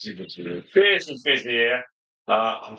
Fierce and busy here. Uh,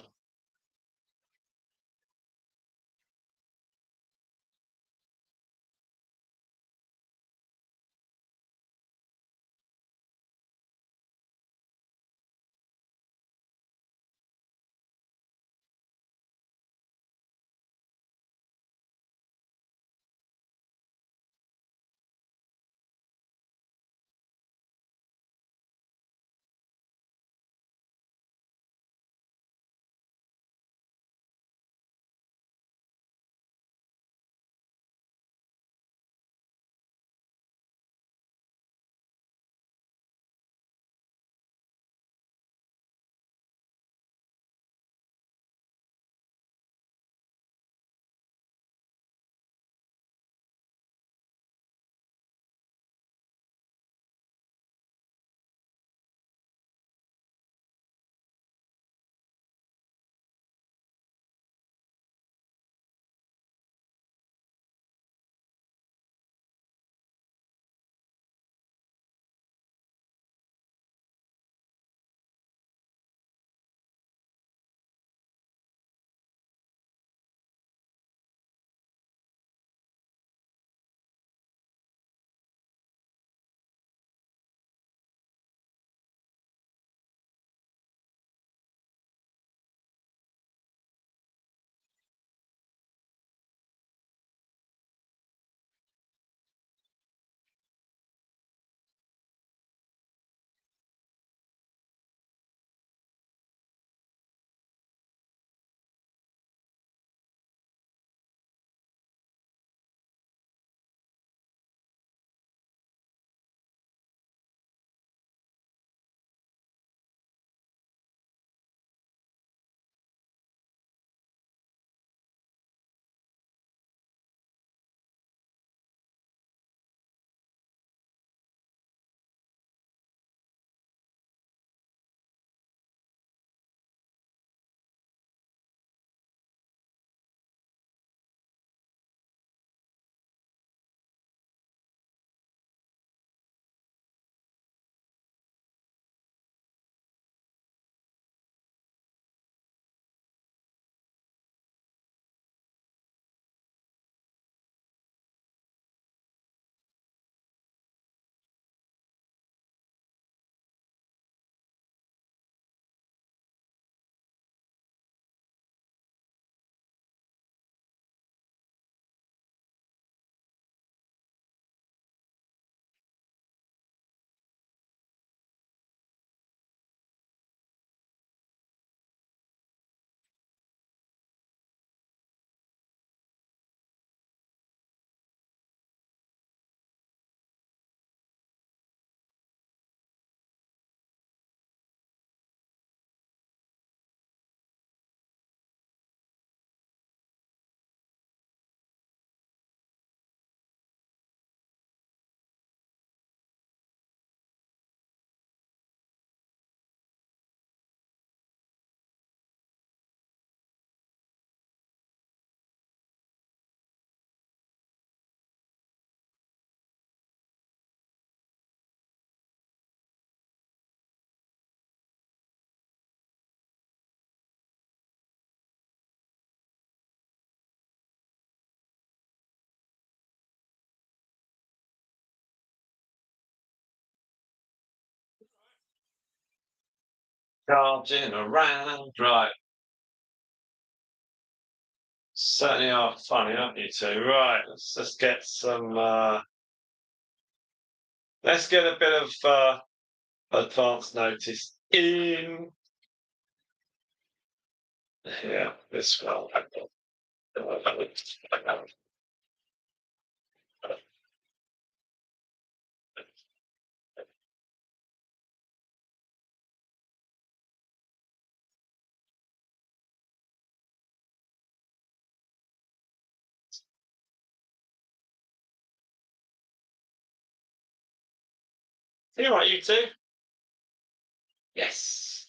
Charging around, right. Certainly are funny, aren't you two? Right, let's just get some. Let's get a bit of advance notice in. Yeah, this one. You all right, you two? Yes.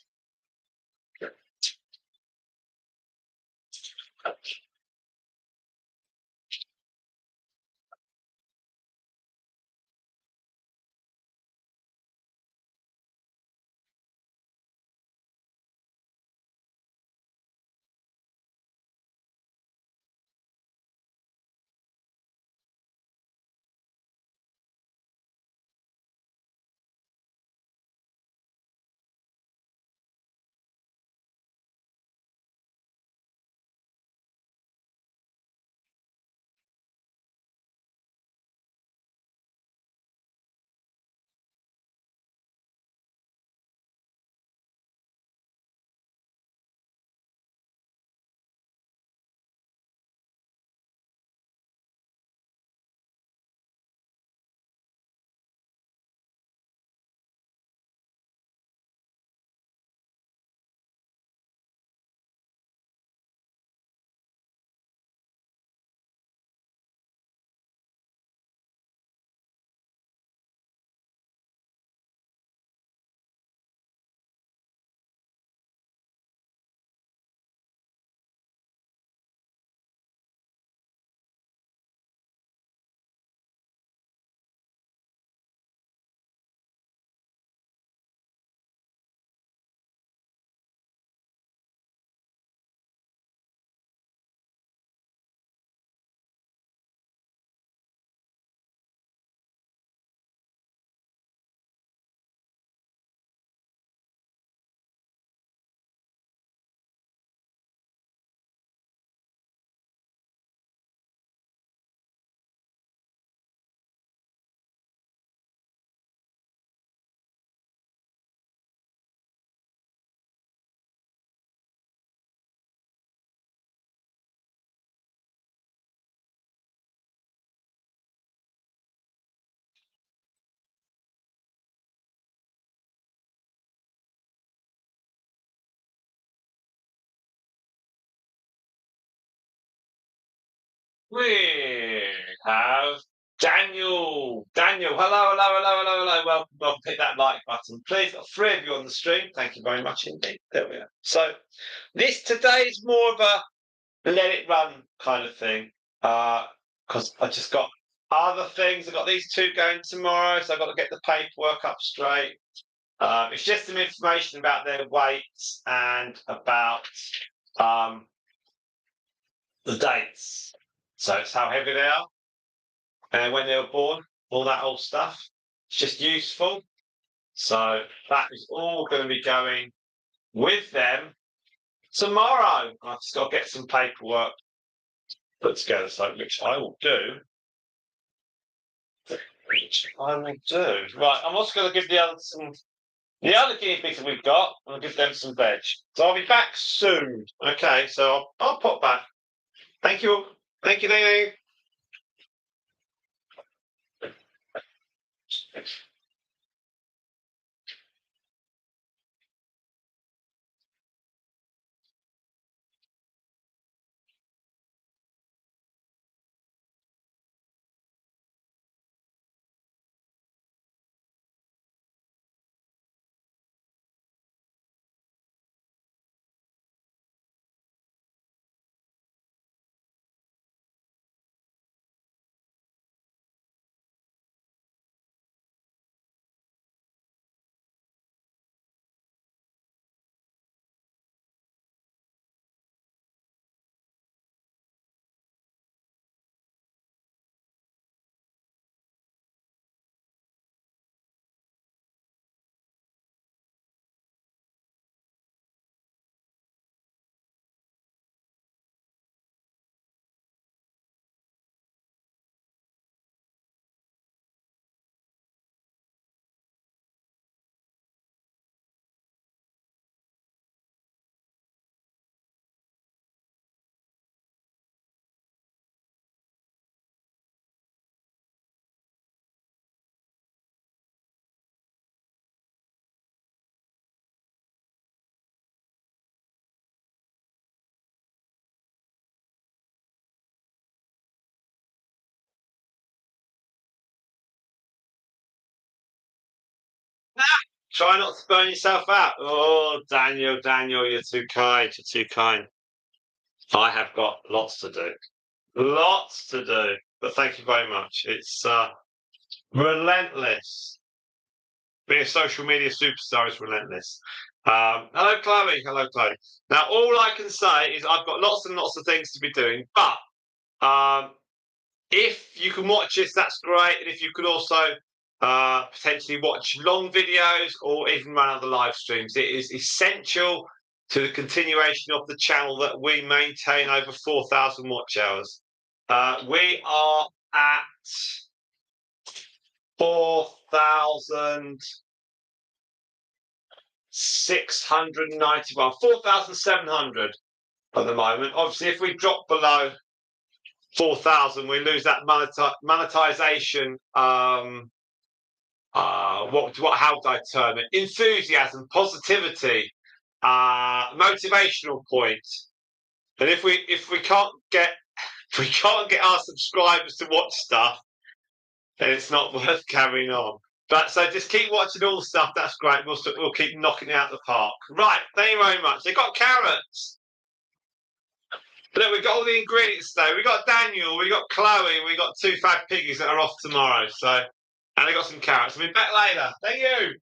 we have Daniel. Daniel, hello, hello, hello, hello, hello. Welcome, welcome. Hit that like button, please. Got 3 of you on the stream. Thank you very much indeed. There we are. So, this today is more of a let it run kind of thing. Because I just got other things. I've got these 2 going tomorrow, so I've got to get the paperwork up straight. It's just some information about their weights and about the dates. So it's how heavy they are and when they were born, all that old stuff. It's just useful. So that is all going to be going with them tomorrow. I've just got to get some paperwork put together, so which I will do. Right, I'm also going to give the other guinea pigs that we've got. I'll give them some veg. So I'll be back soon. Okay, so I'll pop back. Thank you. Thank you, Nene. Try not to burn yourself out. Oh, Daniel, Daniel, you're too kind. You're too kind. I have got lots to do. Lots to do. But thank you very much. It's relentless. Being a social media superstar is relentless. Hello, Chloe. Hello, Chloe. Now, all I can say is I've got lots and lots of things to be doing, but if you can watch this, that's great. And if you could also potentially watch long videos or even run other live streams, it is essential to the continuation of the channel that we maintain over 4,000 watch hours. We are at 4,691, 4,700 at the moment. Obviously, if we drop below 4,000, we lose that monetization. How would I term it? Enthusiasm, positivity, motivational point. And if we can't get our subscribers to watch stuff, then it's not worth carrying on. But so just keep watching all the stuff. That's great. We'll keep knocking it out of the park. Right. Thank you very much. They've got carrots. Look, we've got all the ingredients today. We've got Daniel, we've got Chloe, we've got 2 fat piggies that are off tomorrow. So, and they've got some carrots. I'll be back later. Thank you.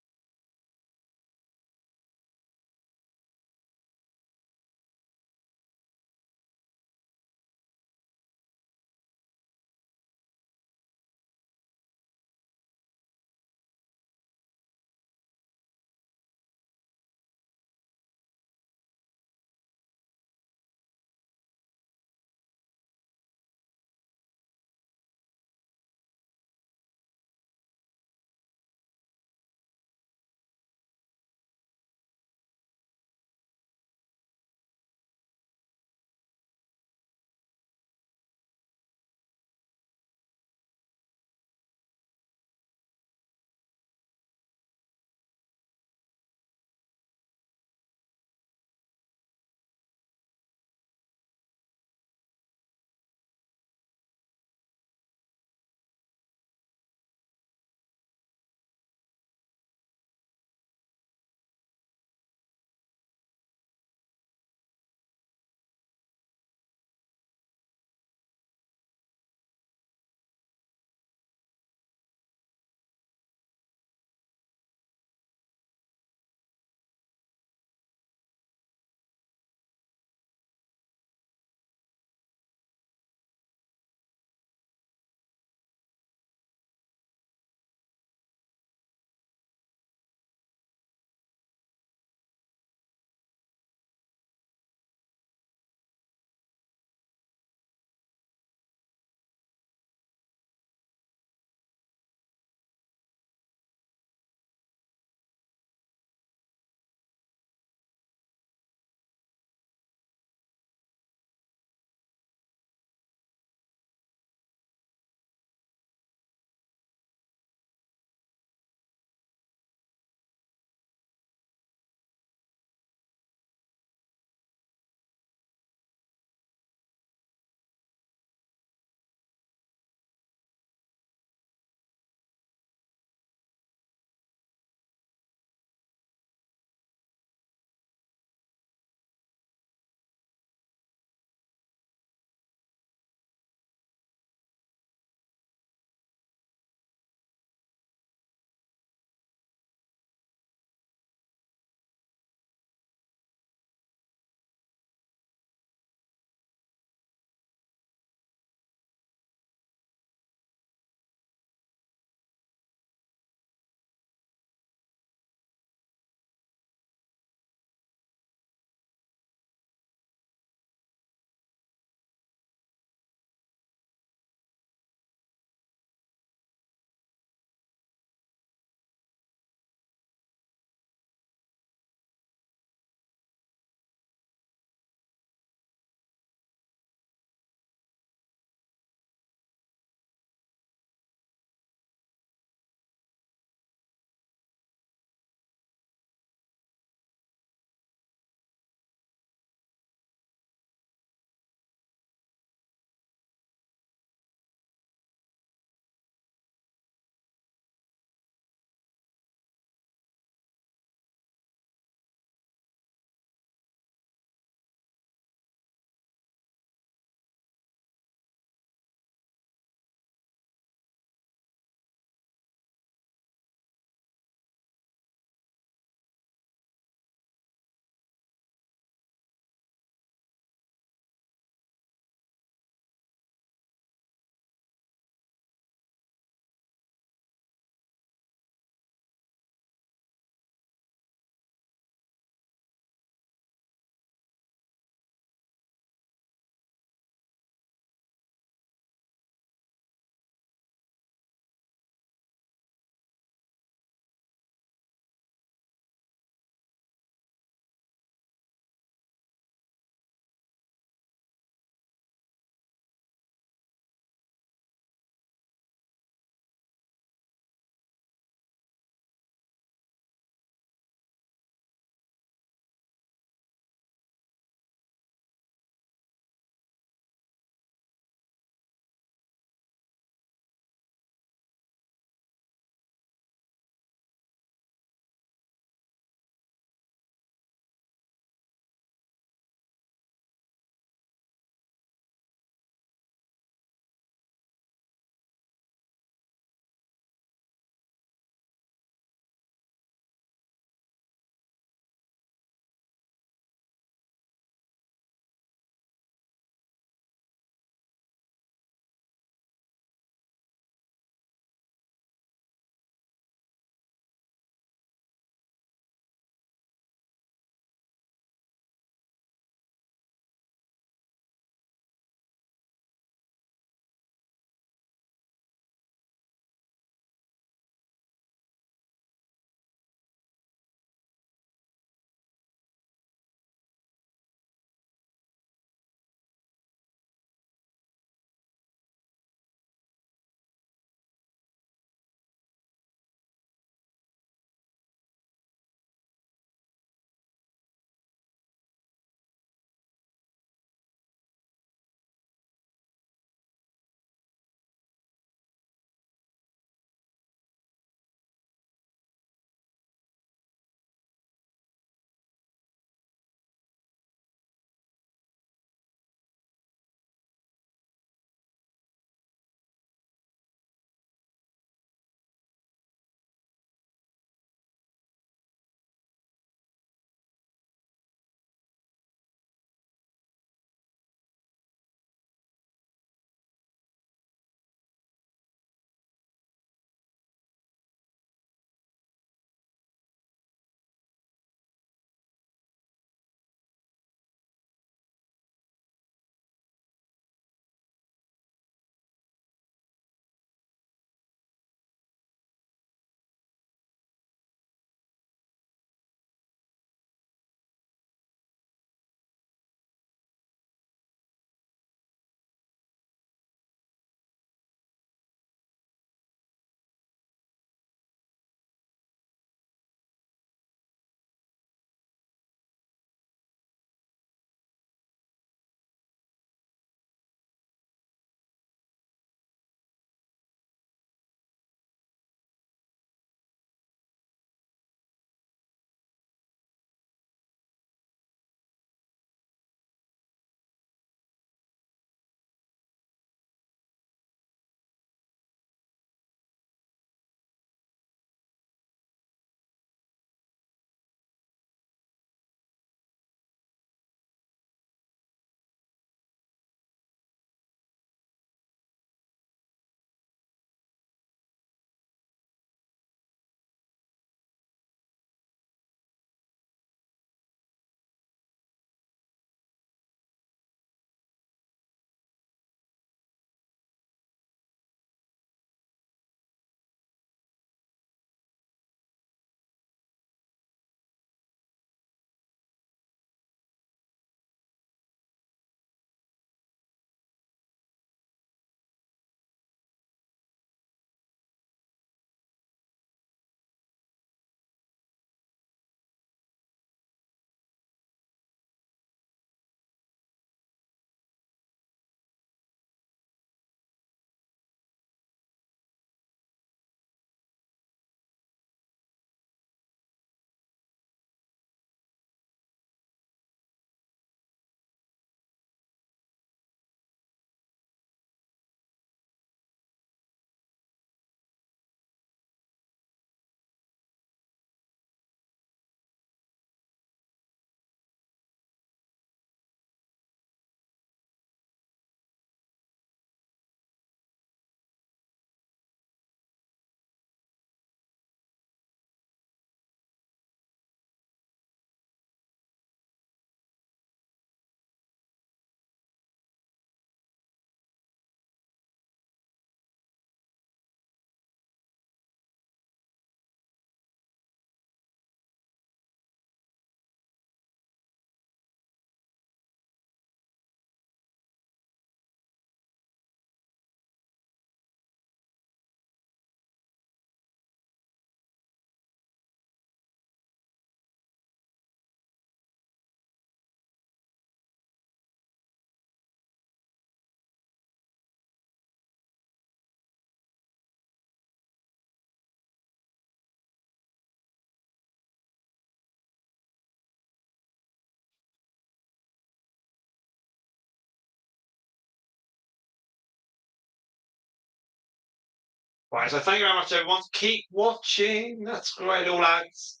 Right, so thank you very much, everyone. Keep watching. That's great, all lads.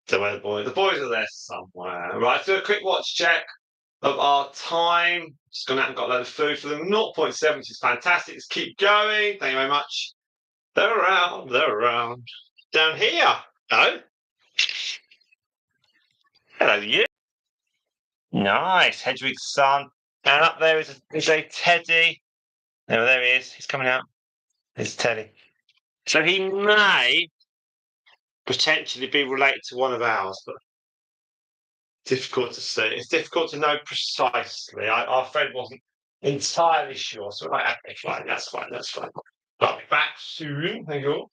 So where the boys are there somewhere. Right, let's do a quick watch check of our time. Just gone out and got a load of food for them. 0.7, which is fantastic. Let's keep going. Thank you very much. They're around. They're around. Down here. Hello. Hello, you. Nice. Hedwig's son. And up there is a teddy. Oh, there he is. He's coming out. There's Teddy. So he may potentially be related to one of ours, but difficult to see. It's difficult to know precisely. Our friend wasn't entirely sure, so we're like, okay, fine, that's fine, that's fine. I'll be back soon. Thank you.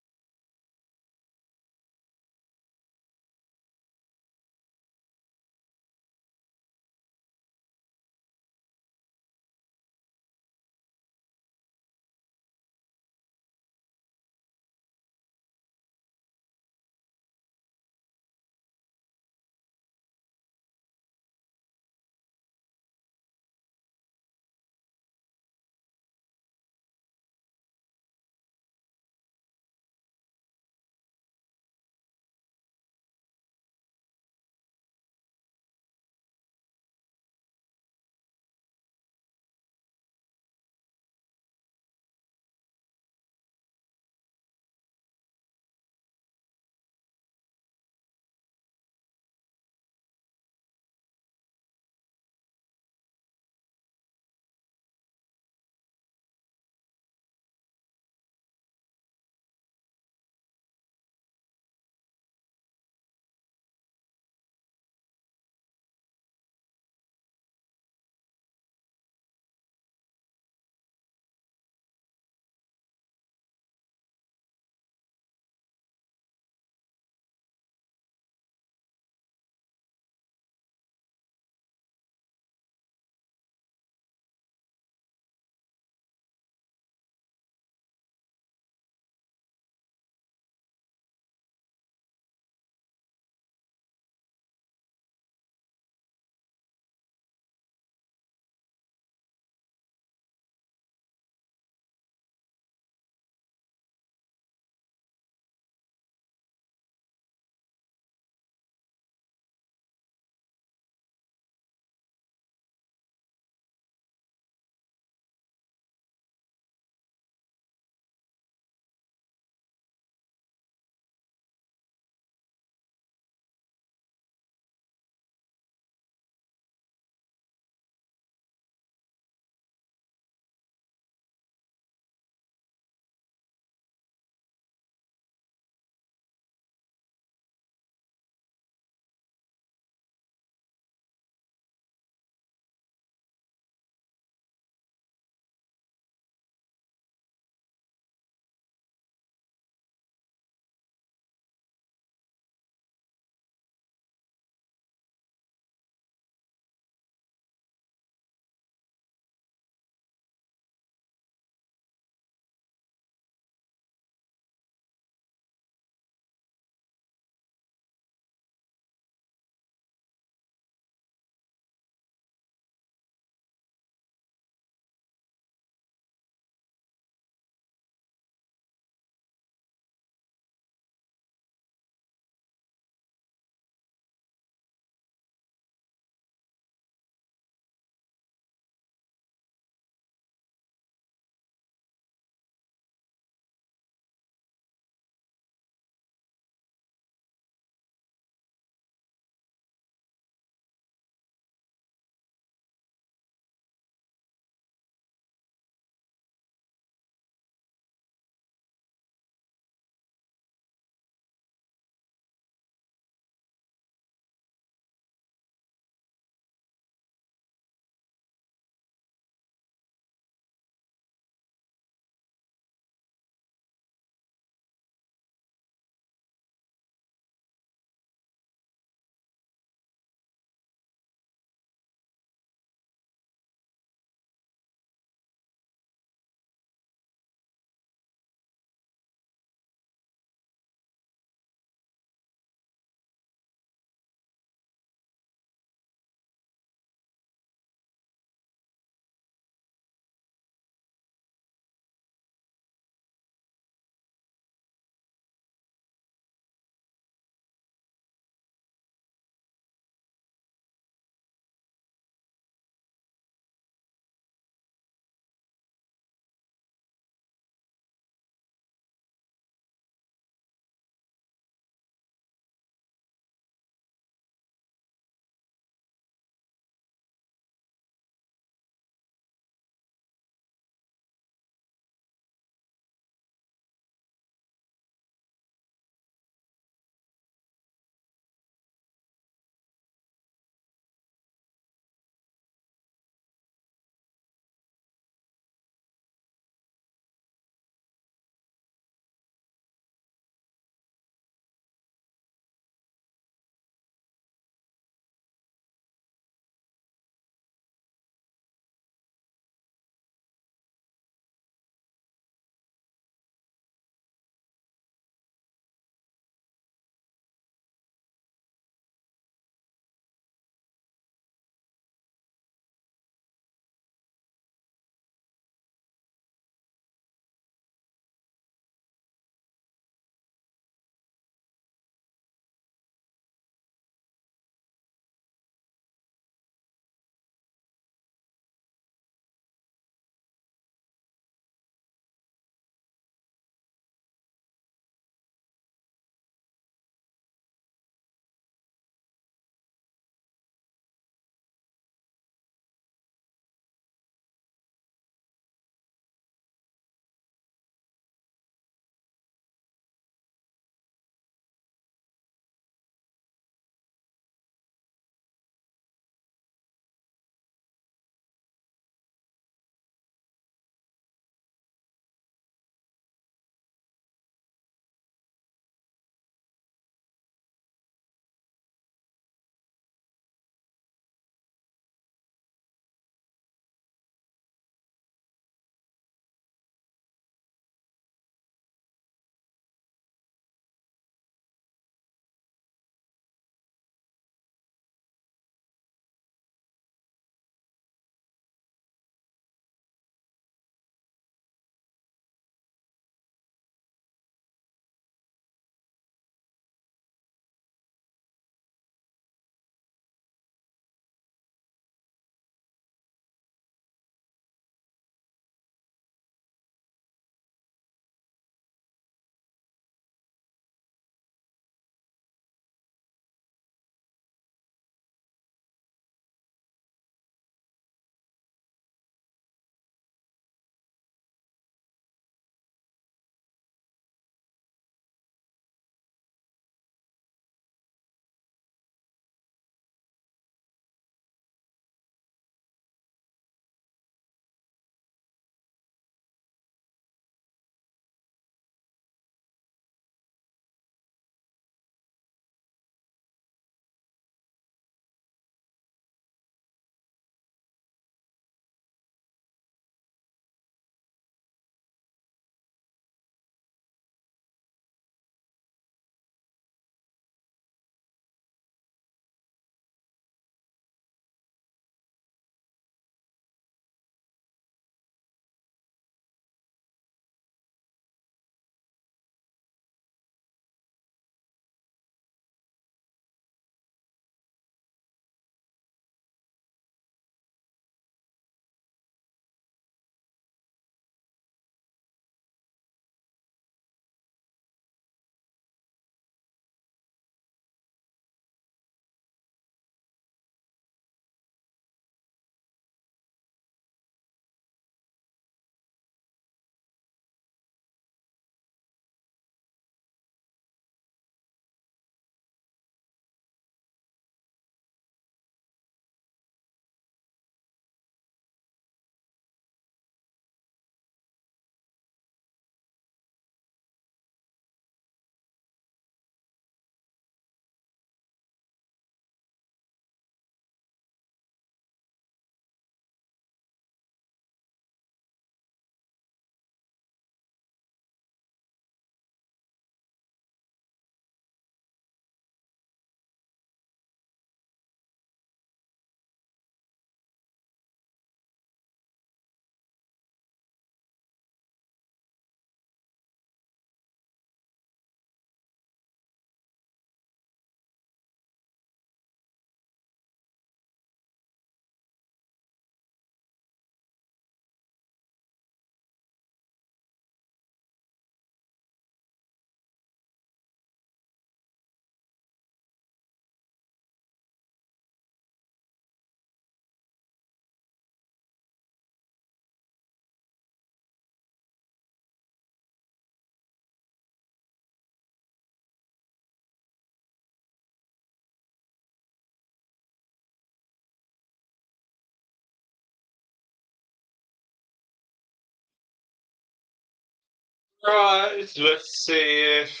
Right, let's see if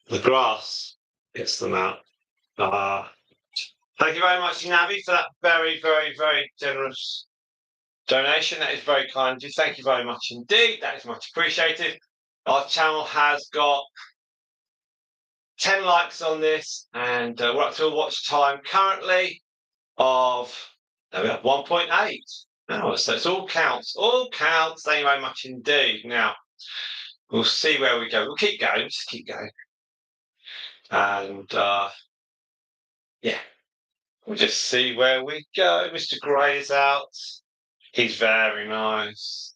the grass gets them out. Thank you very much, Navi, for that very, very, very generous donation. That is very kind of you. Thank you very much indeed. That is much appreciated. Our channel has got 10 likes on this, and we're up to a watch time currently of 1.8. Oh, so it's all counts. All counts. Thank you very much indeed. Now, we'll see where we go. We'll keep going. Just keep going. And yeah, we'll just see where we go. Mr. Gray is out. He's very nice.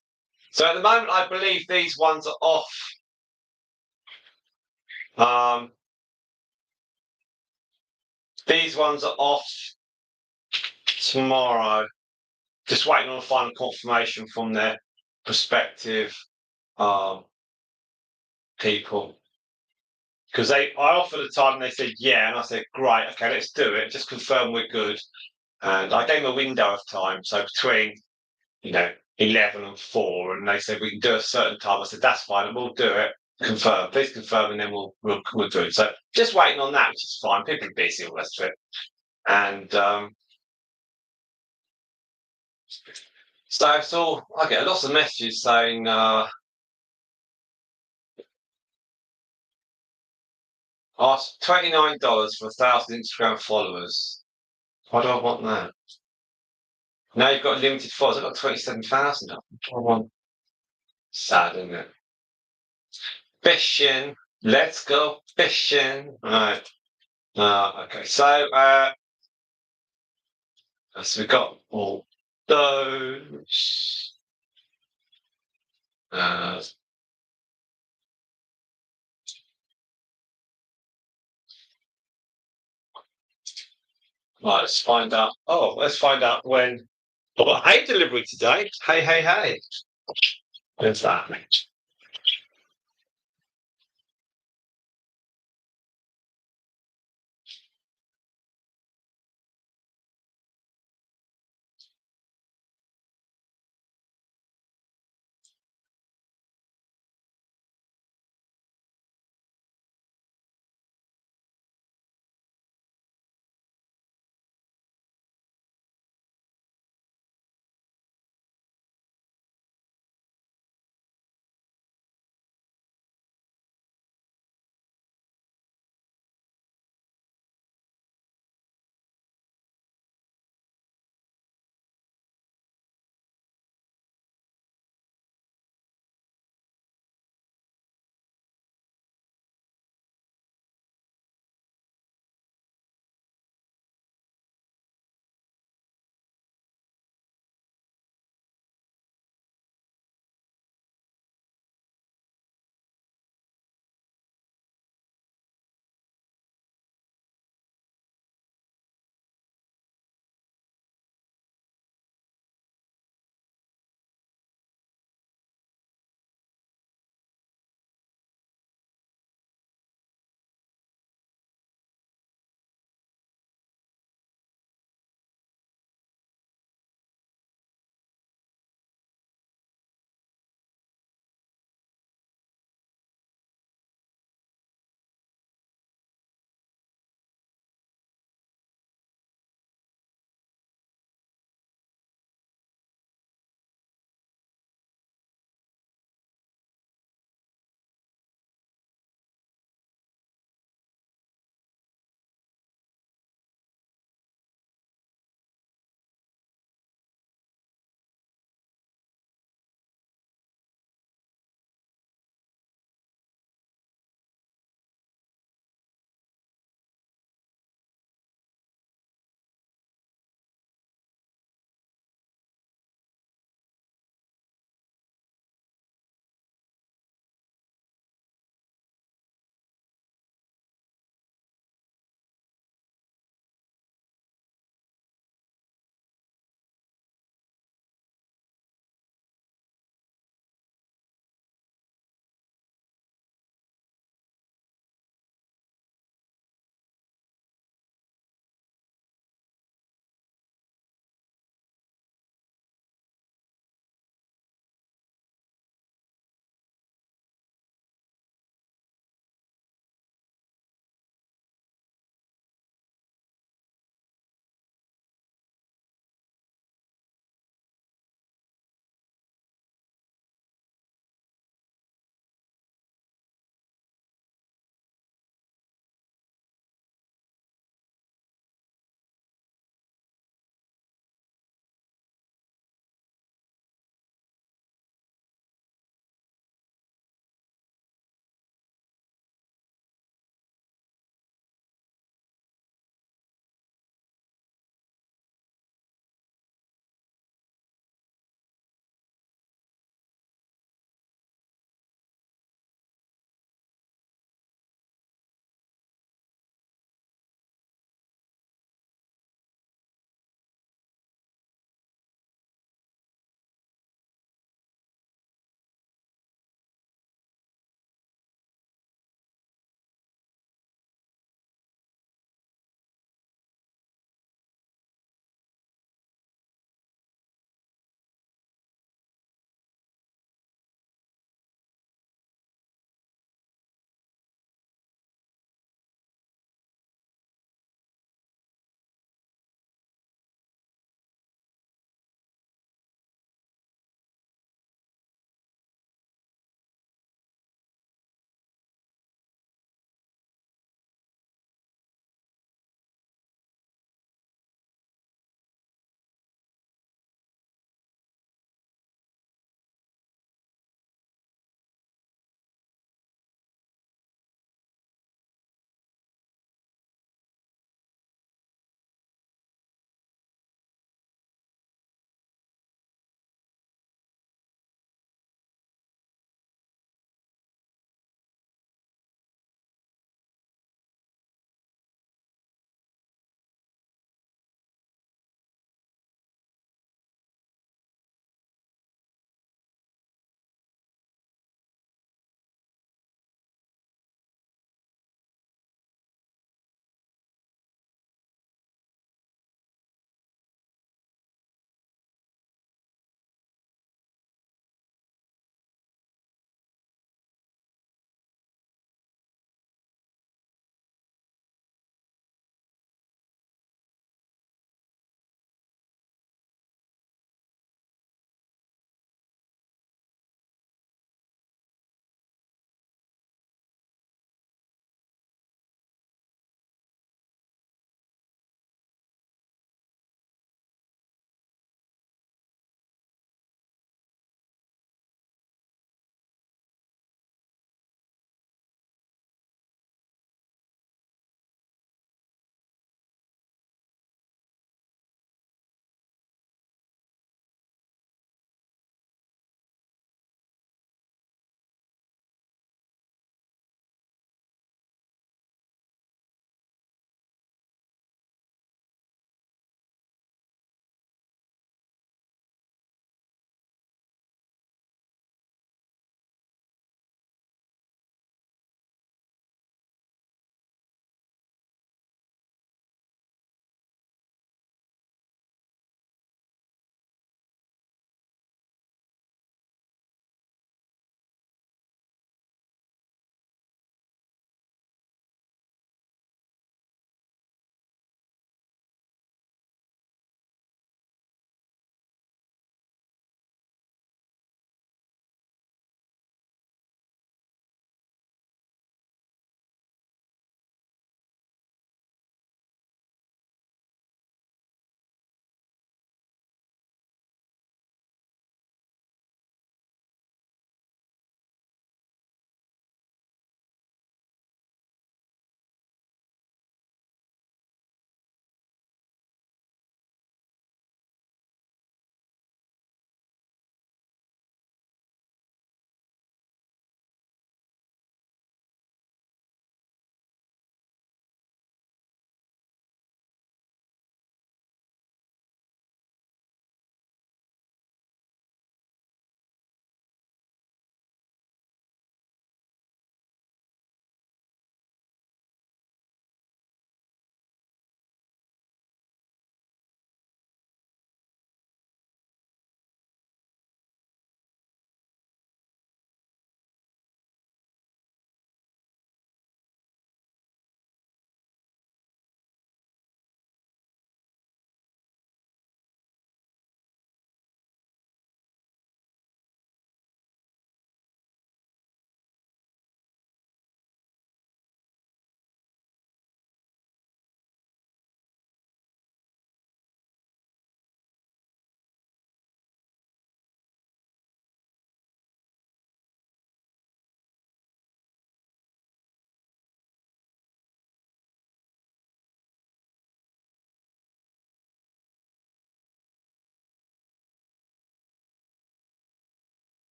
So at the moment, I believe these ones are off. These ones are off tomorrow. Just waiting on a final confirmation from their prospective people. Because I offered a time and they said yeah, and I said great, okay, let's do it. Just confirm we're good. And I gave them a window of time, so between 11 and 4, and they said we can do a certain time. I said that's fine, and we'll do it. Confirm, please confirm, and then we'll do it. So just waiting on that, which is fine. People are busy, all the rest of it, and so it's all. I get lots of messages saying. Ask $29 for 1,000 Instagram followers. Why do I want that? Now you've got limited followers. I've got 27,000. I want sad, isn't it? Fishing. Let's go fishing. All right. Okay. So we've got all those. Uh, right. Let's find out. Oh, let's find out when. I've got hay delivery today. Hey, hey, hey. When's that?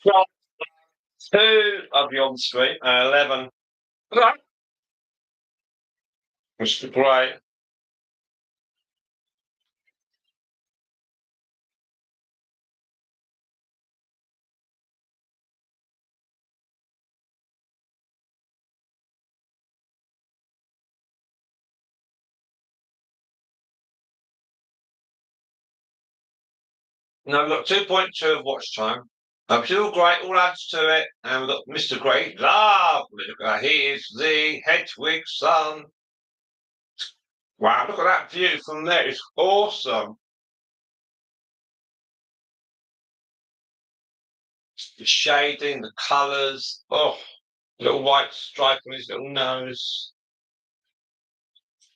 Well, two of you on the stream, 11. Mr. Gray. No, we've got 2.2 of watch time. Still great, all adds to it. And we've got Mr. Great. Lovely. He is the Hedwig son. Wow, look at that view from there. It's awesome. The shading, the colours. Oh, little white stripe on his little nose.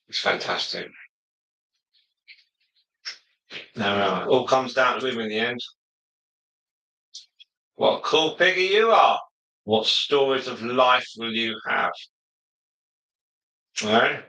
It's fantastic. No, all comes down to him in the end. What a cool piggy you are. What stories of life will you have? Right?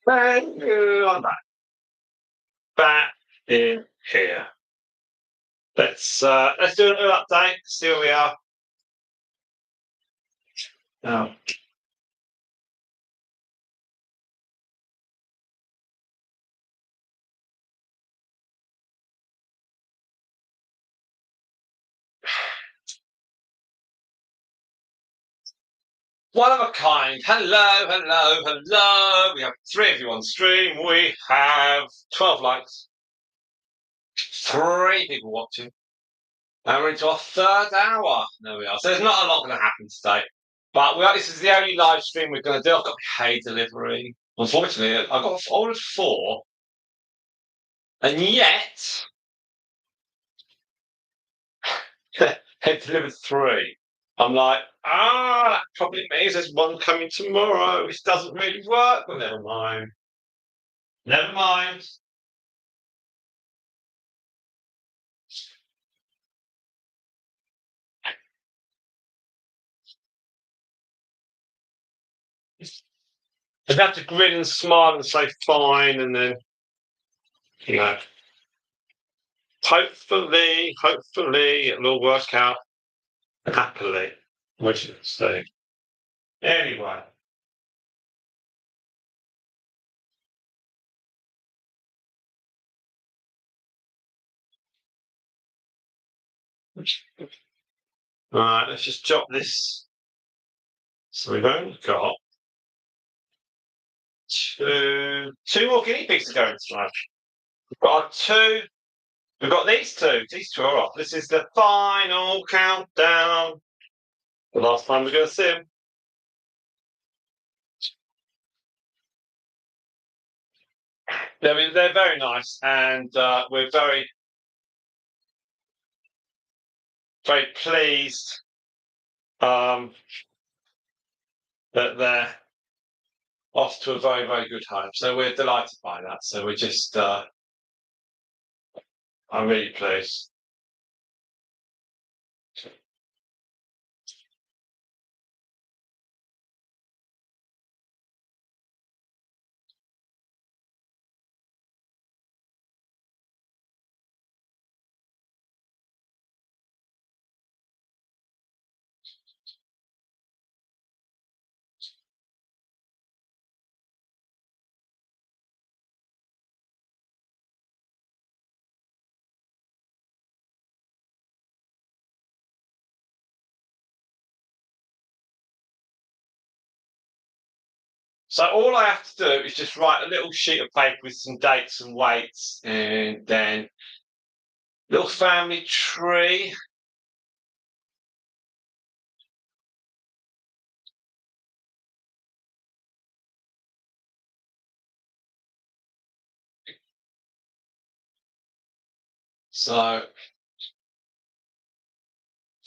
Thank you. I'm back. Back in here. Let's do a little update. See where we are. Oh. One of a kind. Hello, hello, hello. We have 3 of you on stream. We have 12 likes, 3 people watching. And we're into our 3rd hour. There we are. So there's not a lot going to happen today. But this is the only live stream we're going to do. I've got hay delivery. Unfortunately, I ordered 4. And yet, they delivered 3. I'm like, that probably means there's one coming tomorrow, which doesn't really work. But never mind. Never mind. I'd have to grin and smile and say fine, and then, hopefully it'll all work out happily. What should I say? Anyway. Alright, let's just jot this. So we've only got two more guinea pigs to go in tonight. We've got we've got these 2. These 2 are off. This is the final countdown. The last time we're going to see them. They're very nice, and we're very, very pleased that they're off to a very, very good home. So we're delighted by that. So we're just, I'm really pleased. So all I have to do is just write a little sheet of paper with some dates and weights, and then little family tree. So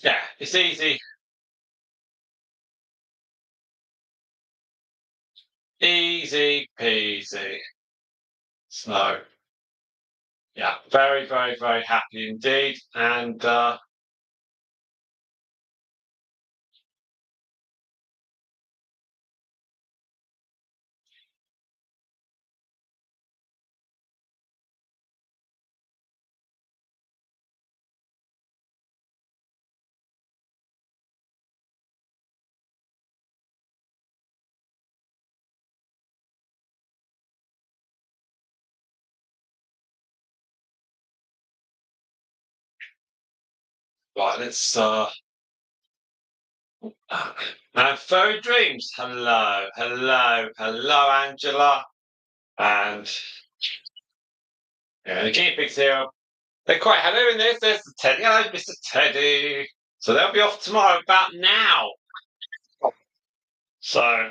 yeah, it's easy. Easy peasy. So yeah, very, very, very happy indeed. And right, let's furry dreams. Hello, hello, hello, Angela. And the guinea pigs here. They're quite hello in this. There's the Teddy. Hello, Mr. Teddy. So they'll be off tomorrow about now. So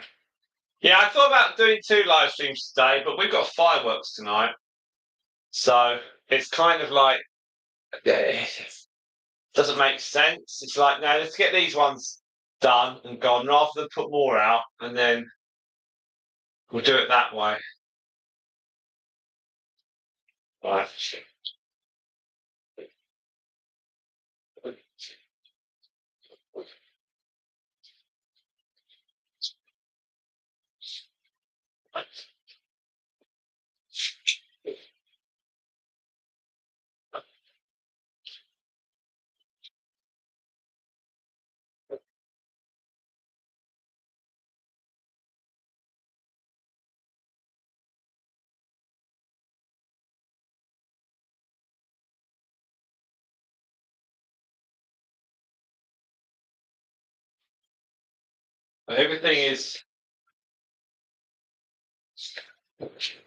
yeah, I thought about doing 2 live streams today, but we've got fireworks tonight. So it's kind of like it doesn't make sense. It's like, no, let's get these ones done and gone rather than put more out, and then we'll do it that way. Right.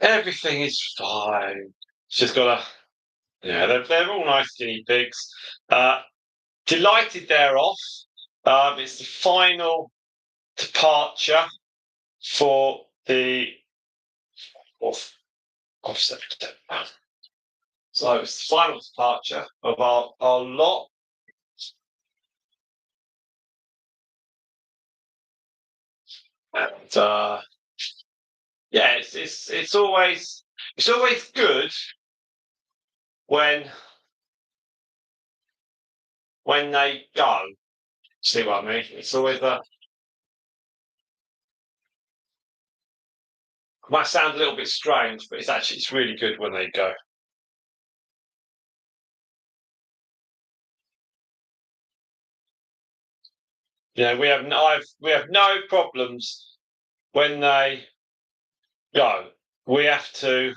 everything is fine. It's just gotta, yeah, they're all nice guinea pigs. Delighted they're off. It's the final departure for the of September. So it's the final departure of our lot. And yeah, it's always good when they go. See what I mean? It's always might sound a little bit strange, but it's really good when they go. Yeah, we have no problems when they go. We have to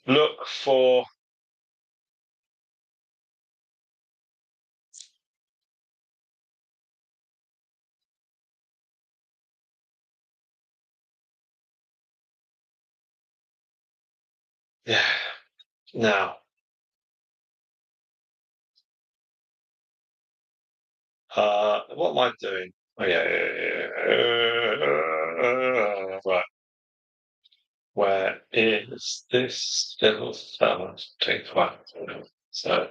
look for yeah. Now, what am I doing? Oh yeah. Right. Where is this little fella? Take one. So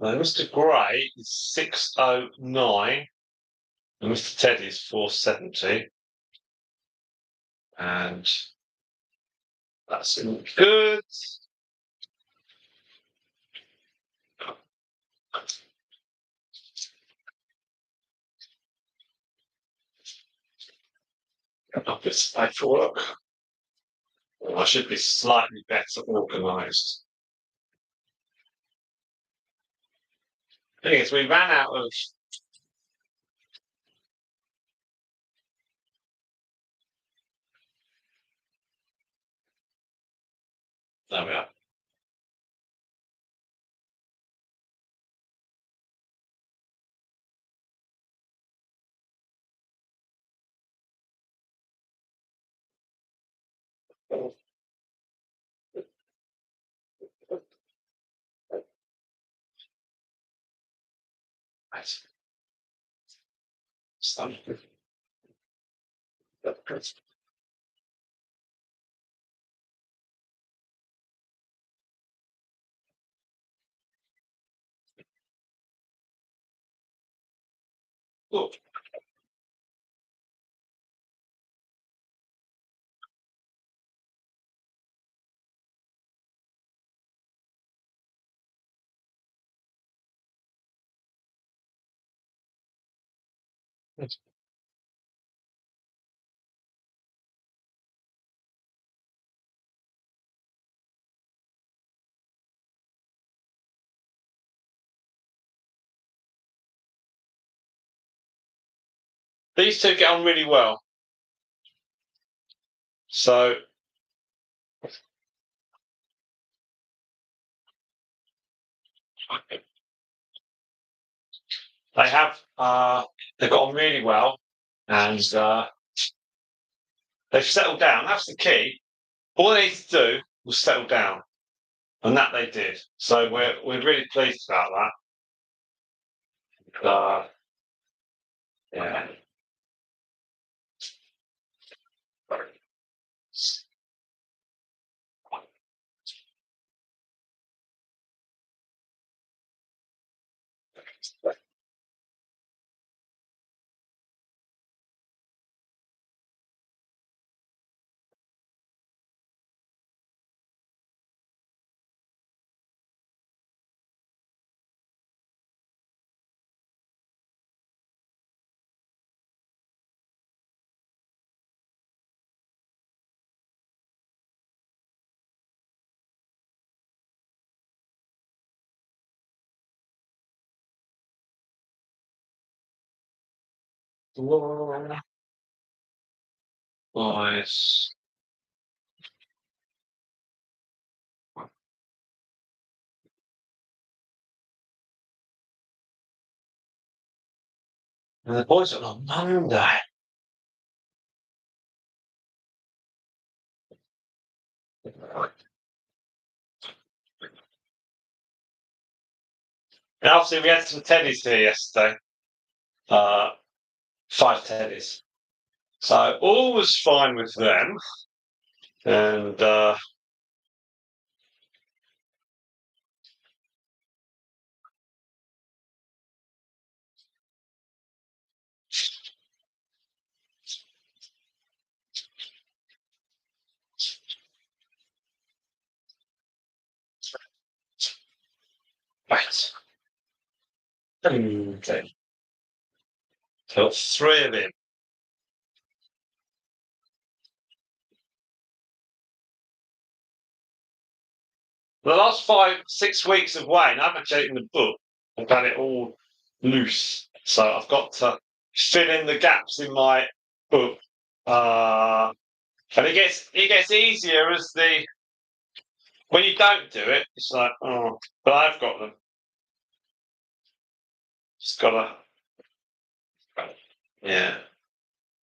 Mr. Gray is 609, and Mr. Teddy is 470, and that's good. I'll get paperwork. I should be slightly better organised. Thing is, we ran out of. There we are. Right. Some- Look, these two get on really well. So they have they've got on really well, and they've settled down. That's the key. All they need to do was settle down, and that they did. So we're really pleased about that. Yeah. Nice. And the boys are on Monday. And obviously, we had some teddies here yesterday. 5 teddies. So all was fine with them. And right. Okay. So 3 of him. The last 5, 6 weeks of Wayne, I haven't taken the book. I've had it all loose. So I've got to fill in the gaps in my book. And it gets easier as when you don't do it, it's like, oh, but I've got them. Just gotta, yeah.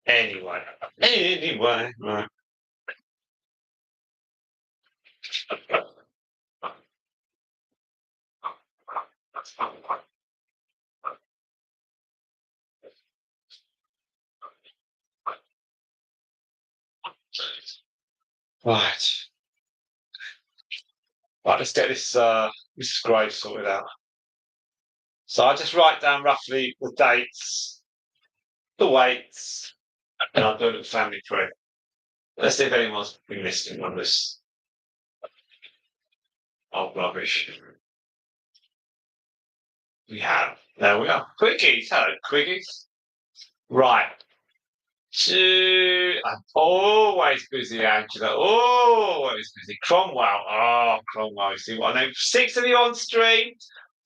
Anyway, right. Right. Right, let's get this Mrs. Gray sorted out. So I just write down roughly the dates, the weights, and I'll do it at family tree. Let's see if anyone's been listening on this. Oh, rubbish. We have. There we are. Quickies. Hello, Quickies. Right. I'm always busy, Angela. Always busy. Cromwell. Oh, Cromwell. You see what I know? 6 of you on stream.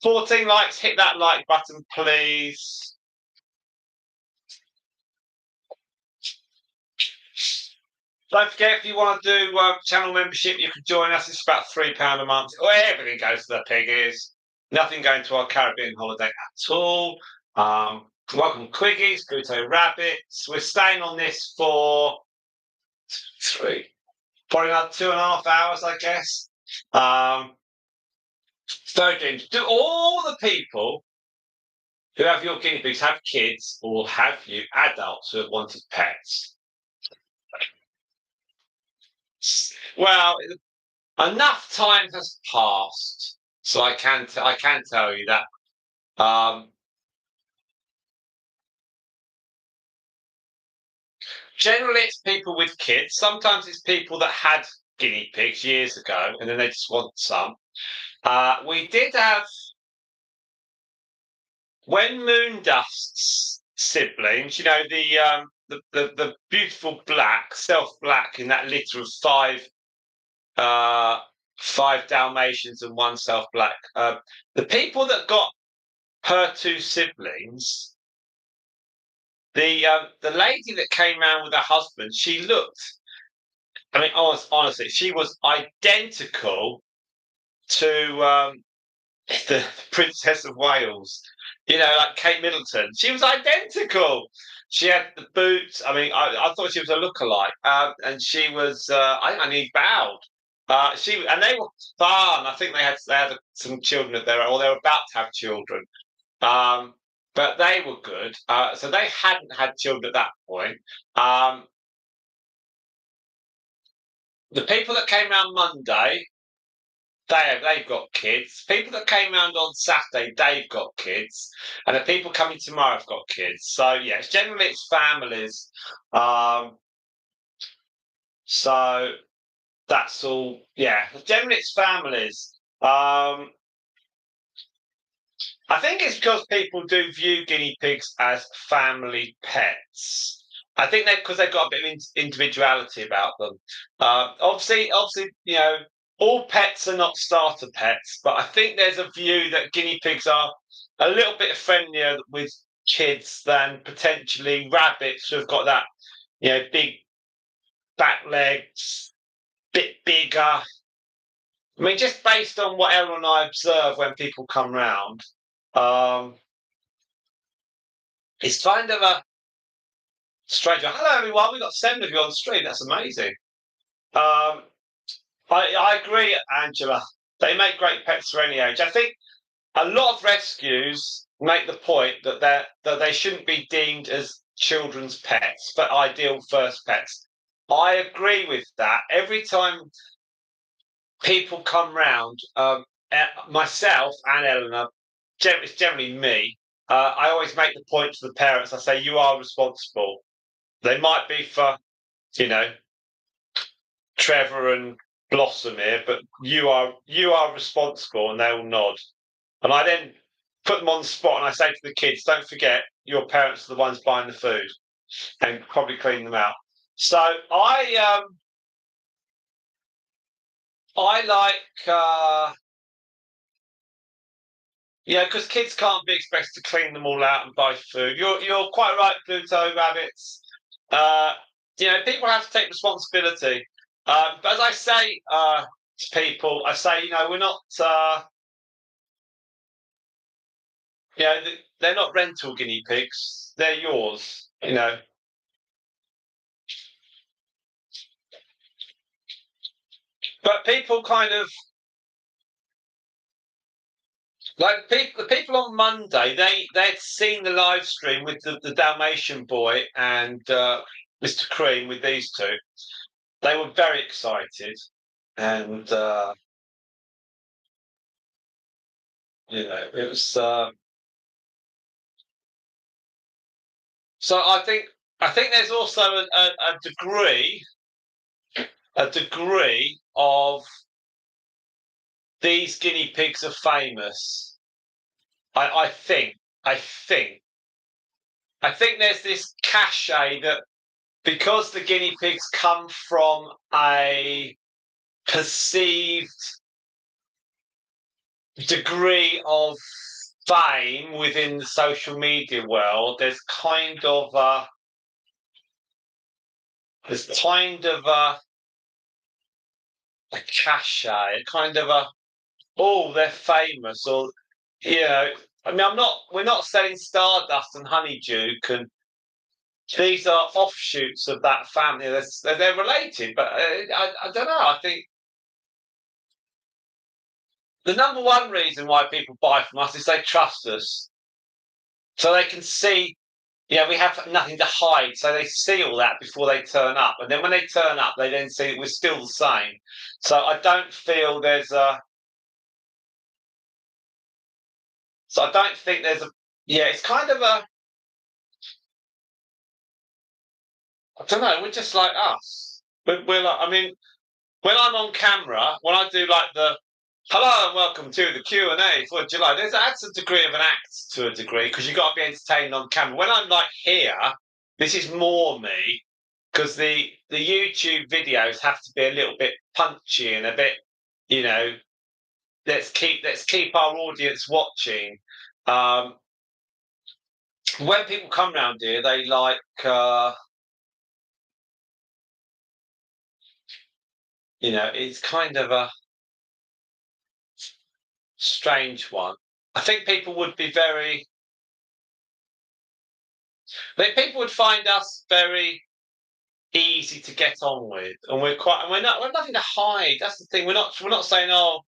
14 likes. Hit that like button, please. Don't forget, if you want to do channel membership, you can join us. It's about £3 a month. Oh, everything goes to the piggies. Nothing going to our Caribbean holiday at all. Welcome, Quiggies, Pluto Rabbits. We're staying on this for 3, probably about 2.5 hours, I guess. So, James, do all the people who have your guinea pigs have kids, or have you adults who have wanted pets? Well, enough time has passed, so I can tell you that. Generally, it's people with kids. Sometimes it's people that had guinea pigs years ago, and then they just want some. We did have when Moondust's siblings, you know, the beautiful black, self black in that litter of 5 Dalmatians and 1 self black. The people that got her 2 siblings The lady that came round with her husband, she looked. I mean, honestly, she was identical to the Princess of Wales. You know, like Kate Middleton. She was identical. She had the boots. I mean, I thought she was a lookalike, and she was. I nearly bowed. And they were fun. I think they had some children of their own, or they were about to have children. Um, but they were good. So they hadn't had children at that point. Um, the people that came around Monday, they've got kids. People that came round on Saturday, they've got kids, and the people coming tomorrow have got kids. So yeah, generally it's families. Um, so that's all. Yeah, generally it's families. I think it's because people do view guinea pigs as family pets. I think that because they've got a bit of individuality about them. Obviously, you know, all pets are not starter pets, but I think there's a view that guinea pigs are a little bit friendlier with kids than potentially rabbits who've got that, you know, big back legs, bit bigger. I mean, just based on what Ellen and I observe when people come round, um, it's kind of a stranger. Hello, everyone. We've got 7 of you on stream. That's amazing. I agree, Angela. They make great pets for any age. I think a lot of rescues make the point that they shouldn't be deemed as children's pets, but ideal first pets. I agree with that. Every time people come round, myself and Eleanor, it's generally me. I always make the point to the parents. I say, "You are responsible." They might be for, you know, Trevor and Blossom here, but you are responsible, and they will nod. And I then put them on the spot, and I say to the kids, "Don't forget, your parents are the ones buying the food, and probably clean them out." So I like yeah, because kids can't be expected to clean them all out and buy food. You're quite right, Pluto rabbits. Uh, you know, people have to take responsibility. But as I say to people, I say, you know, we're not, you know, they're not rental guinea pigs. They're yours. You know, but people kind of like the people on Monday. They'd seen the live stream with the Dalmatian boy and Mr. Cream with these two. They were very excited, and you know, it was. So I think there's also a degree of these guinea pigs are famous. I think I think I think there's this cachet that because the guinea pigs come from a perceived degree of fame within the social media world, there's kind of a cachet, a kind of a oh, they're famous, or you know. I mean, we're not selling Stardust and Honeydew, and these are offshoots of that family. They're related, but I don't know. I think the number one reason why people buy from us is they trust us, so they can see. Yeah, we have nothing to hide, so they see all that before they turn up, and then when they turn up, they then see that we're still the same. So I don't feel there's a. So I don't think there's a. Yeah, it's kind of a. I don't know. We're just like us. We're like. I mean, when I'm on camera, when I do like the hello and welcome to the Q&A for July, adds a degree of an act to a degree because you've got to be entertained on camera. When I'm like here, this is more me because the YouTube videos have to be a little bit punchy and a bit, you know, let's keep our audience watching. Um, when people come round here, they like, it's kind of a strange one. I think people would be very. I think people would find us very easy to get on with, and we're nothing to hide. That's the thing. We're not saying, oh,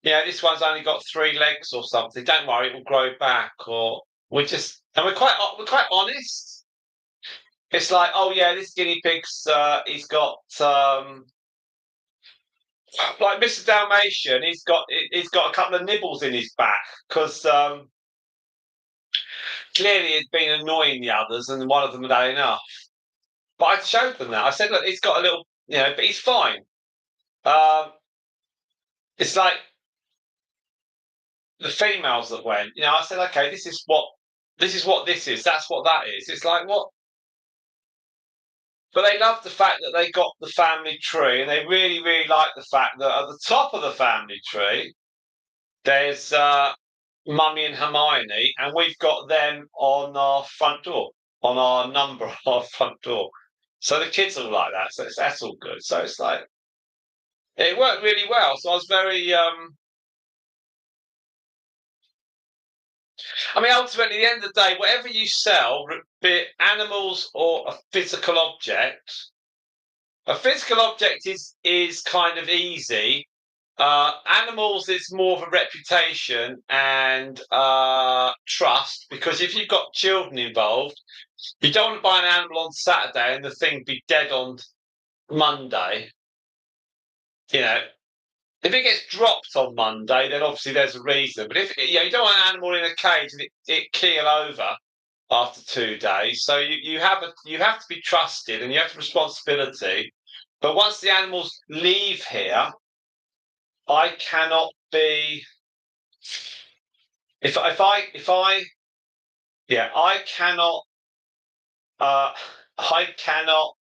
this one's only got 3 legs or something. Don't worry, it will grow back. Or we're quite honest. It's like, oh yeah, this guinea pig's he's got like Mr. Dalmatian. He's got a couple of nibbles in his back because clearly he'd been annoying the others, and one of them had had enough. But I showed them that. I said, look, he's got a little, but he's fine. Um, it's like the females that went. I said, okay, this is what this is. That's what that is. It's like what, but they love the fact that they got the family tree, and they really, really like the fact that at the top of the family tree there's Mummy and Hermione, and we've got them on our front door, on our number on our front door. So the kids all like that. So that's all good. So it's like it worked really well. So I was very. I mean, ultimately, at the end of the day, whatever you sell, be it animals or a physical object is kind of easy. Animals is more of a reputation and trust, because if you've got children involved, you don't want to buy an animal on Saturday and the thing be dead on Monday. If it gets dropped on Monday, then obviously there's a reason. But if you don't want an animal in a cage and it keel over after 2 days, so you have to be trusted and you have responsibility. But once the animals leave here, I cannot be. If I yeah, I cannot. I cannot.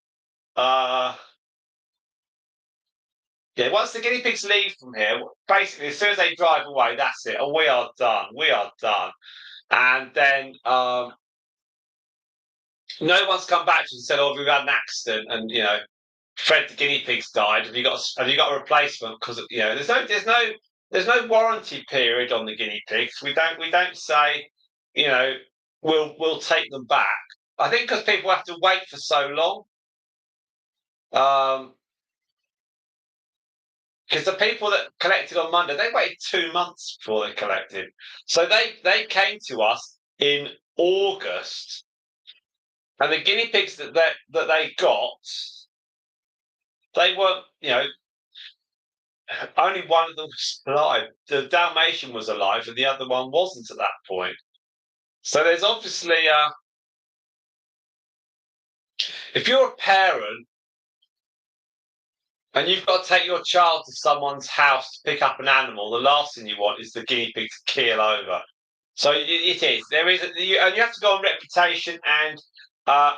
Yeah, once the guinea pigs leave from here, basically, as soon as they drive away, that's it. And we are done. We are done. And then no one's come back to us and said, "Oh, we've had an accident," and Fred the guinea pig's died. Have you got a replacement? Because there's no warranty period on the guinea pigs. We don't say, you know, we'll take them back. I think because people have to wait for so long. Because the people that collected on Monday, they waited 2 months before they collected. So they came to us in August, and the guinea pigs that they got, they weren't, only one of them was alive. The Dalmatian was alive, and the other one wasn't at that point. So there's obviously if you're a parent and you've got to take your child to someone's house to pick up an animal, the last thing you want is the guinea pig to keel over. So it is. There is, and you have to go on reputation and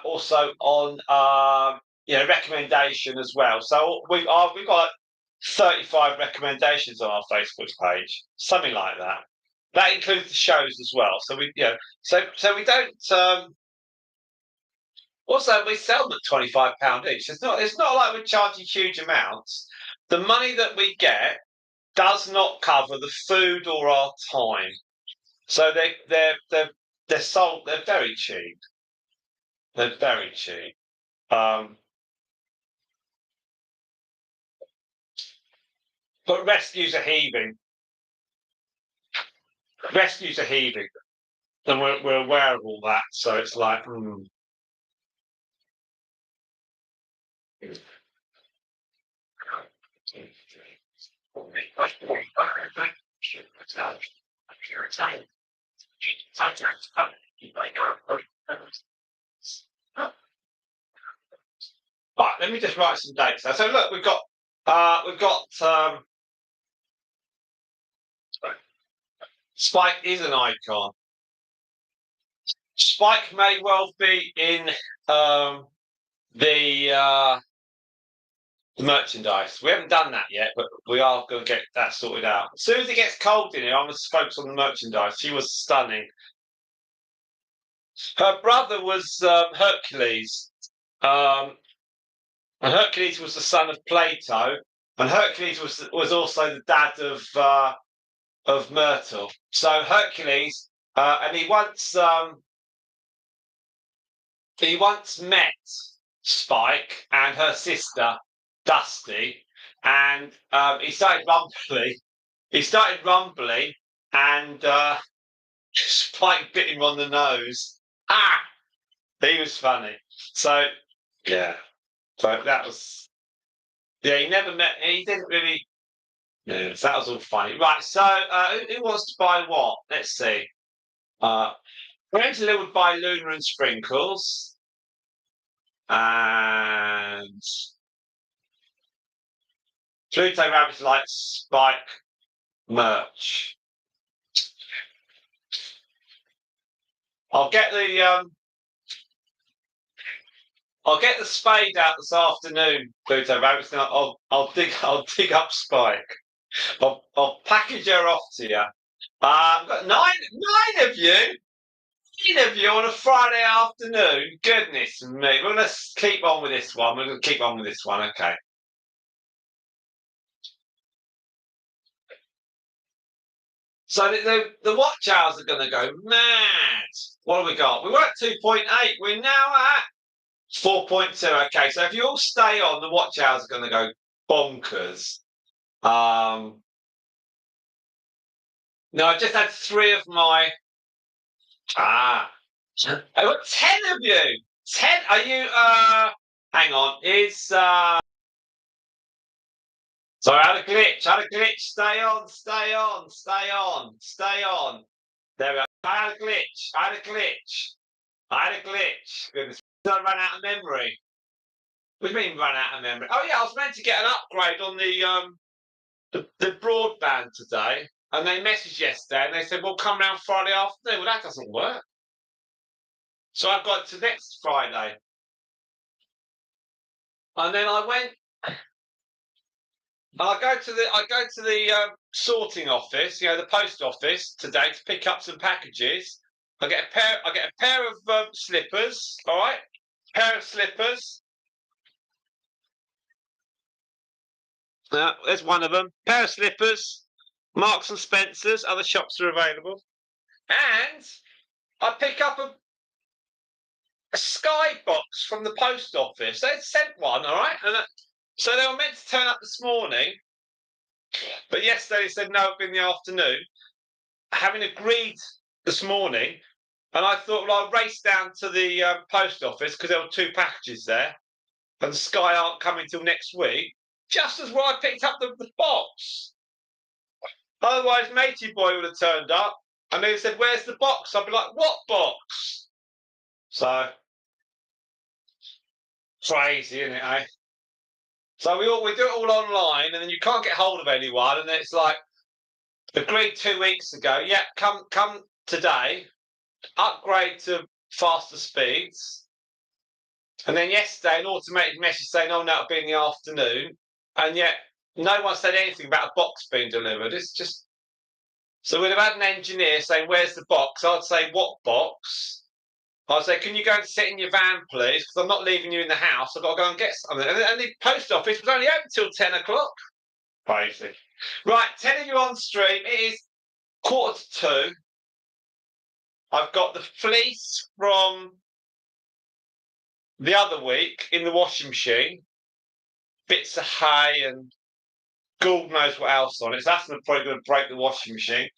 also on recommendation as well. So we've got like 35 recommendations on our Facebook page, something like that. That includes the shows as well. So so we don't. Also, we sell them at £25 each. It's not like we're charging huge amounts. The money that we get does not cover the food or our time. So they're sold. They're very cheap. They're very cheap. But rescues are heaving. Rescues are heaving, and we're aware of all that. So it's like. Right, let me just write some dates. So look, we've got Spike is an icon. Spike may well be in the merchandise. We haven't done that yet, but we are going to get that sorted out. As soon as it gets cold in here, I'm going to focus on the merchandise. She was stunning. Her brother was Hercules. And Hercules was the son of Plato, and Hercules was also the dad of Myrtle. So Hercules, and he once met Spike and her sister Dusty, and he started rumbling. He started rumbling, and Spike bit him on the nose. Ah, he was funny. So yeah, so that was yeah. He never met. He didn't really. Yeah, so that was all funny. Right. So who wants to buy what? Let's see. Angela would buy Luna and Sprinkles, and Pluto Rabbit likes Spike merch. I'll get the spade out this afternoon, Pluto Rabbit. And I'll dig up Spike. I'll package her off to you. I've got nine of you. 9 of you on a Friday afternoon. Goodness me. We're going to keep on with this one. We're going to keep on with this one. Okay. So the watch hours are going to go mad. What have we got? We were at 2.8. We're now at 4.2. Okay. So if you all stay on, the watch hours are going to go bonkers. No, I just had 3 of my. I got 10 of you. 10. Are you? Hang on. Sorry, I had a glitch. Stay on. There we go. I had a glitch. Goodness. I ran out of memory. What do you mean run out of memory? Oh yeah, I was meant to get an upgrade on the broadband today. And they messaged yesterday and they said, well, come round Friday afternoon. Well, that doesn't work. So I've got to next Friday. And then I went. I go to the sorting office, the post office today to pick up some packages. I get a pair of slippers. All right, pair of slippers. There's one of them. Pair of slippers. Marks and Spencers. Other shops are available. And I pick up a sky box from the post office. They'd sent one. All right, and so they were meant to turn up this morning, but yesterday they said no, it'll be in the afternoon. Having agreed this morning, and I thought, well, I'll race down to the post office because there were 2 packages there, and Sky aren't coming till next week. Just as well, I picked up the box. Otherwise, Matey Boy would have turned up, and they said, "Where's the box?" I'd be like, "What box?" So crazy, isn't it? Eh? So we do it all online, and then you can't get hold of anyone, and then it's like agreed 2 weeks ago. Yeah, come today. Upgrade to faster speeds. And then yesterday, an automated message saying, oh, no, it'll be in the afternoon. And yet, no one said anything about a box being delivered. It's just. So we'd have had an engineer saying, where's the box? I'd say, what box? I'd say, can you go and sit in your van, please? Because I'm not leaving you in the house. I've got to go and get something. And the post office was only open till 10 o'clock. Crazy. Right, 10 of you on stream. It is 1:45. I've got the fleece from the other week in the washing machine, bits of hay and God knows what else on it. So that's probably going to break the washing machine.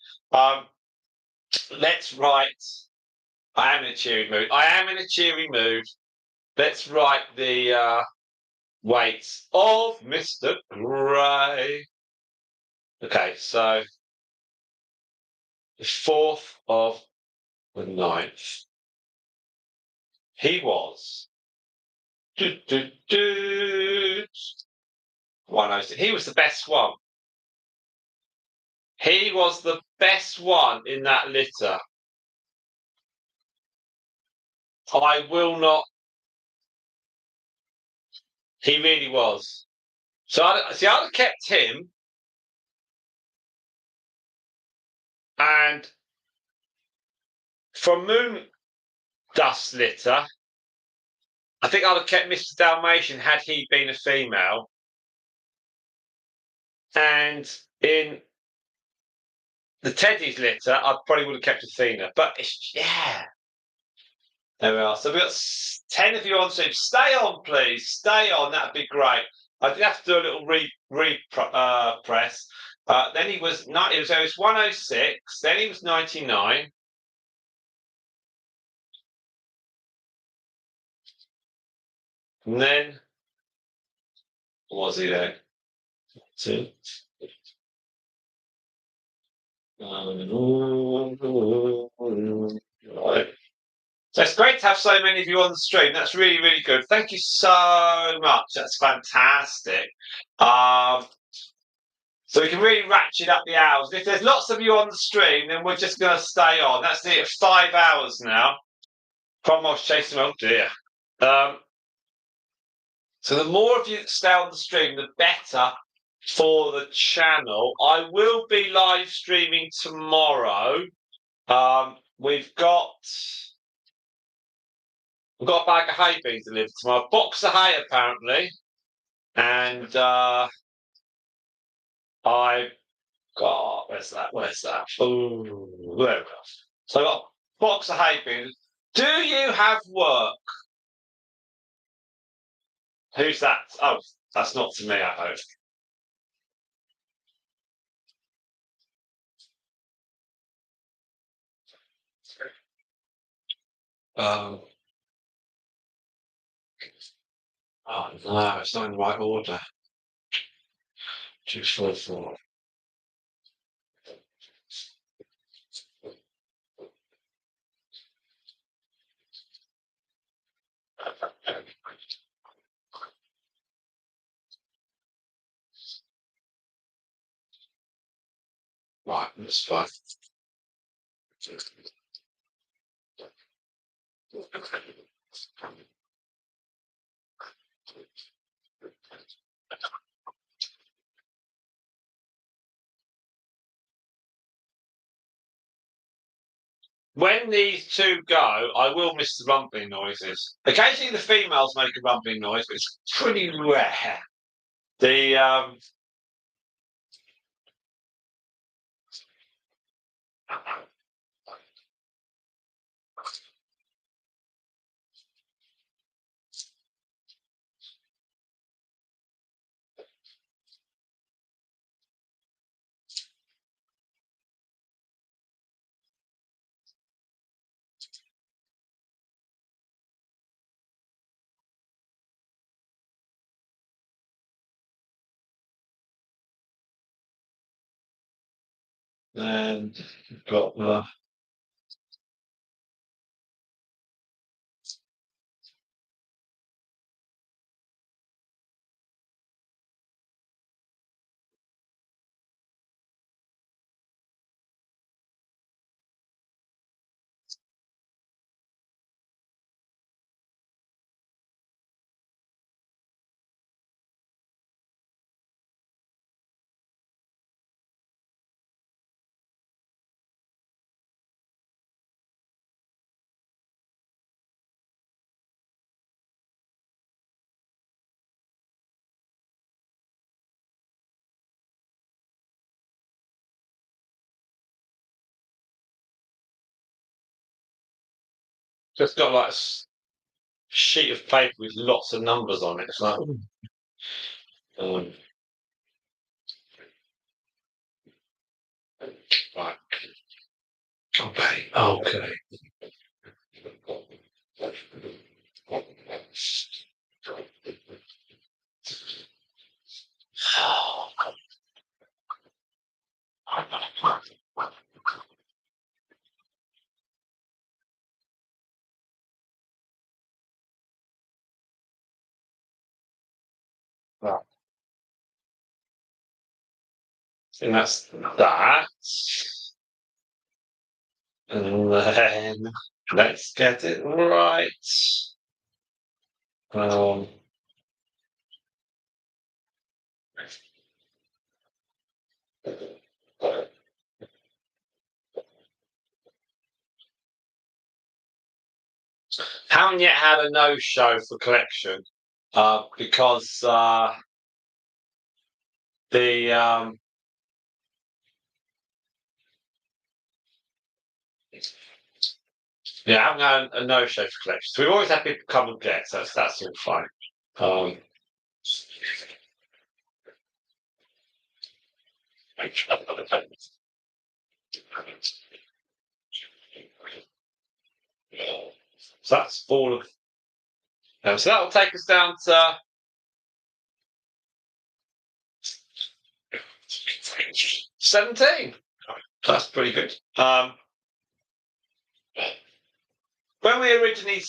Let's write. I am in a cheery mood. Let's write the weights of Mr. Gray. Okay, so the 4th of the 9th. He was 106. He was the best one. He was the best one in that litter. I will not. He really was. So I'd have kept him, and from Moon dust litter. I think I'd have kept Mr. Dalmatian had he been a female. And in the Teddy's litter, I probably would have kept Athena. But yeah. There we are. So we've got 10 of you on stream. Stay on, please. Stay on. That'd be great. I did have to do a little press. Then he was not. It was 106. Then he was 99. And then what was he then? 2. Right. So it's great to have so many of you on the stream. That's really, really good. Thank you so much. That's fantastic. So we can really ratchet up the hours. If there's lots of you on the stream, then we're just going to stay on. That's it. 5 hours now. Cromwell's chasing. Oh dear. So the more of you that stay on the stream, the better for the channel. I will be live streaming tomorrow. We've got a bag of hay being delivered tomorrow. A box of hay apparently, and I've got where's that? Ooh, there we go. So I've got a box of hay beans. Do you have work? Who's that? Oh, that's not to me, I hope. Oh no, it's not in the right order. 244. Right, that's fine. When these two go, I will miss the rumbling noises. Occasionally the females make a rumbling noise, but it's pretty rare. The and got the just got like a sheet of paper with lots of numbers on it. It's like right. Okay. Okay. Right. And that's that. And then let's get it right. Um, Haven't yet had a no-show for collection because the yeah, I haven't had a no-show for collection. So we've always had people come and get, so that's all fine. So that's all of. So that will take us down to 17. That's pretty good. When we originally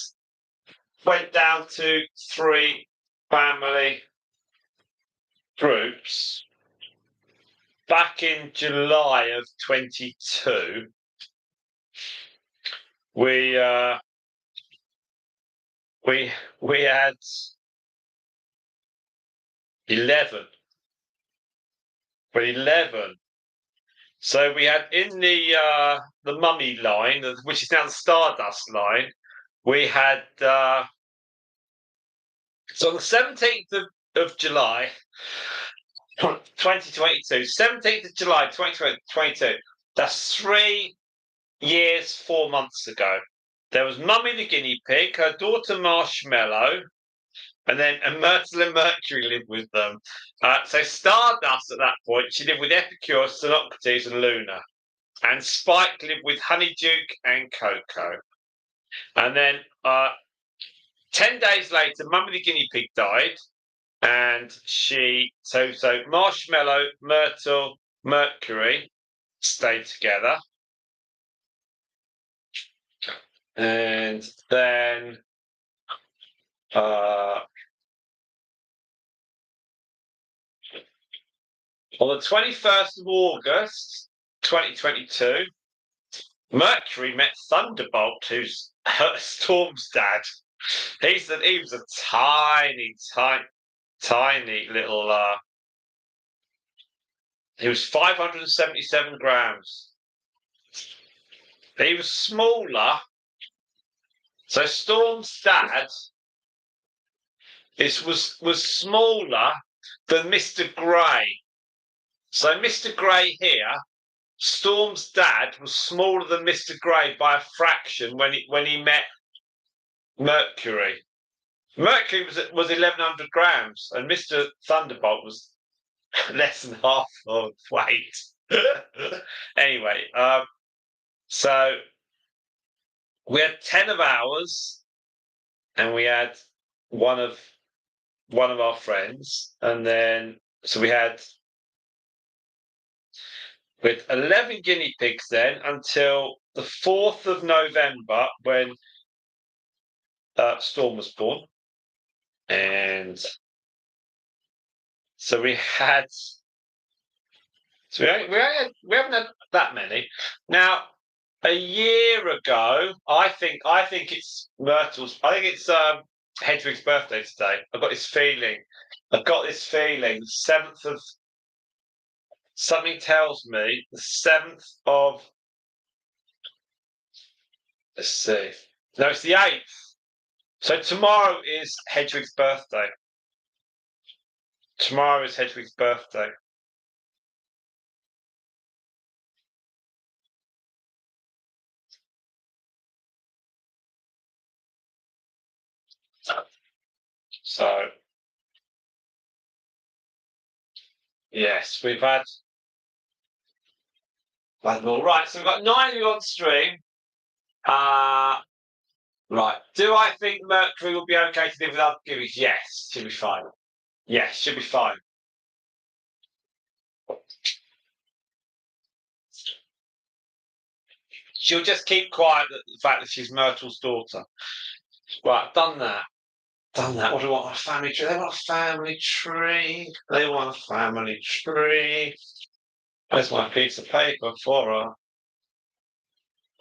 went down to 3 family groups back in July of 22, we had 11. But 11. So we had in the mummy line, which is now the Stardust line, we had so on the 17th of July 2022, 17th of July 2022, that's 3 years, 4 months ago. There was Mummy the guinea pig, her daughter Marshmallow, and then Myrtle and Mercury lived with them. So Stardust at that point, she lived with Epicure, Xenocrates, and Luna. And Spike lived with Honeyduke and Coco. And then 10 days later, Mummy the guinea pig died. And so Marshmallow, Myrtle, Mercury stayed together. And then on the 21st of August, 2022, Mercury met Thunderbolt, who's Storm's dad. He was a tiny little. He was 577 grams. He was smaller. So Storm's dad was smaller than Mr. Grey. So Mr. Grey here, Storm's dad was smaller than Mr. Grey by a fraction when he met Mercury. Mercury was 1,100 grams, and Mr. Thunderbolt was less than half of weight. Anyway, so we had 10 of ours, and we had one of our friends, and then so we had 11 guinea pigs then until the 4th of November when Storm was born. And so we had. So we haven't had that many. Now, a year ago, I think it's Myrtle's. I think it's Hedwig's birthday today. I've got this feeling. The 7th of. Something tells me the 7th of. Let's see. No, it's the 8th. So tomorrow is Hedwig's birthday. Tomorrow is Hedwig's birthday. So, yes, we've had. Well, right, so we've got 9 of you on stream. Right. Do I think Mercury will be okay to live without gimmies? Yes, she'll be fine. Yes, she'll be fine. She'll just keep quiet at the fact that she's Myrtle's daughter. Right, done that. What do I want? A family tree. They want a family tree. There's my piece of paper for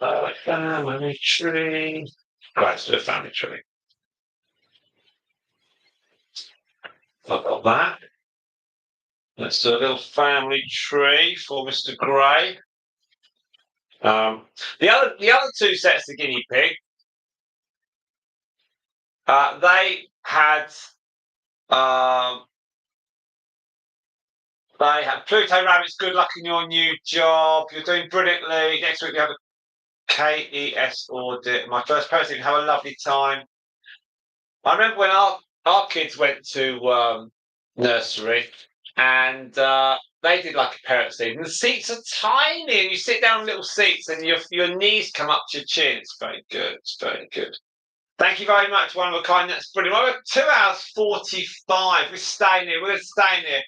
her. A family tree. Right, let's do a family tree. I've got that. Let's do a little family tree for Mr. Grey. The other 2 sets of guinea pig They had Pluto Rabbits. Good luck in your new job. You're doing brilliantly. Next week we have a KES audit. My first person. Have a lovely time. I remember when our kids went to nursery, and they did like a parrot seat, and the seats are tiny, and you sit down on little seats, and your knees come up to your chin. It's very good. It's very good. Thank you very much, one of a kind. That's brilliant. Well, 2 hours 45. We're staying here. We're staying here.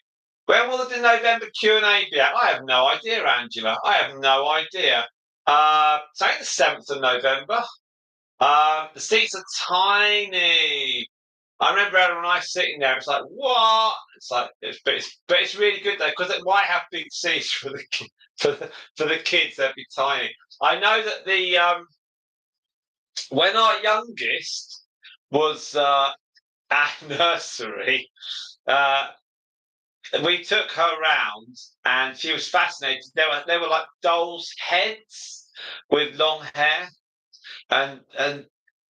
When will the November Q&A be out? I have no idea, Angela. I have no idea. It's only the 7th of November. The seats are tiny. I remember when I was sitting there, it's like, what? It's like, but it's really good though, because it might have big seats for for the kids. They'd be tiny. I know that the when our youngest was at nursery, uh, we took her around, and she was fascinated. They were like dolls' heads with long hair, and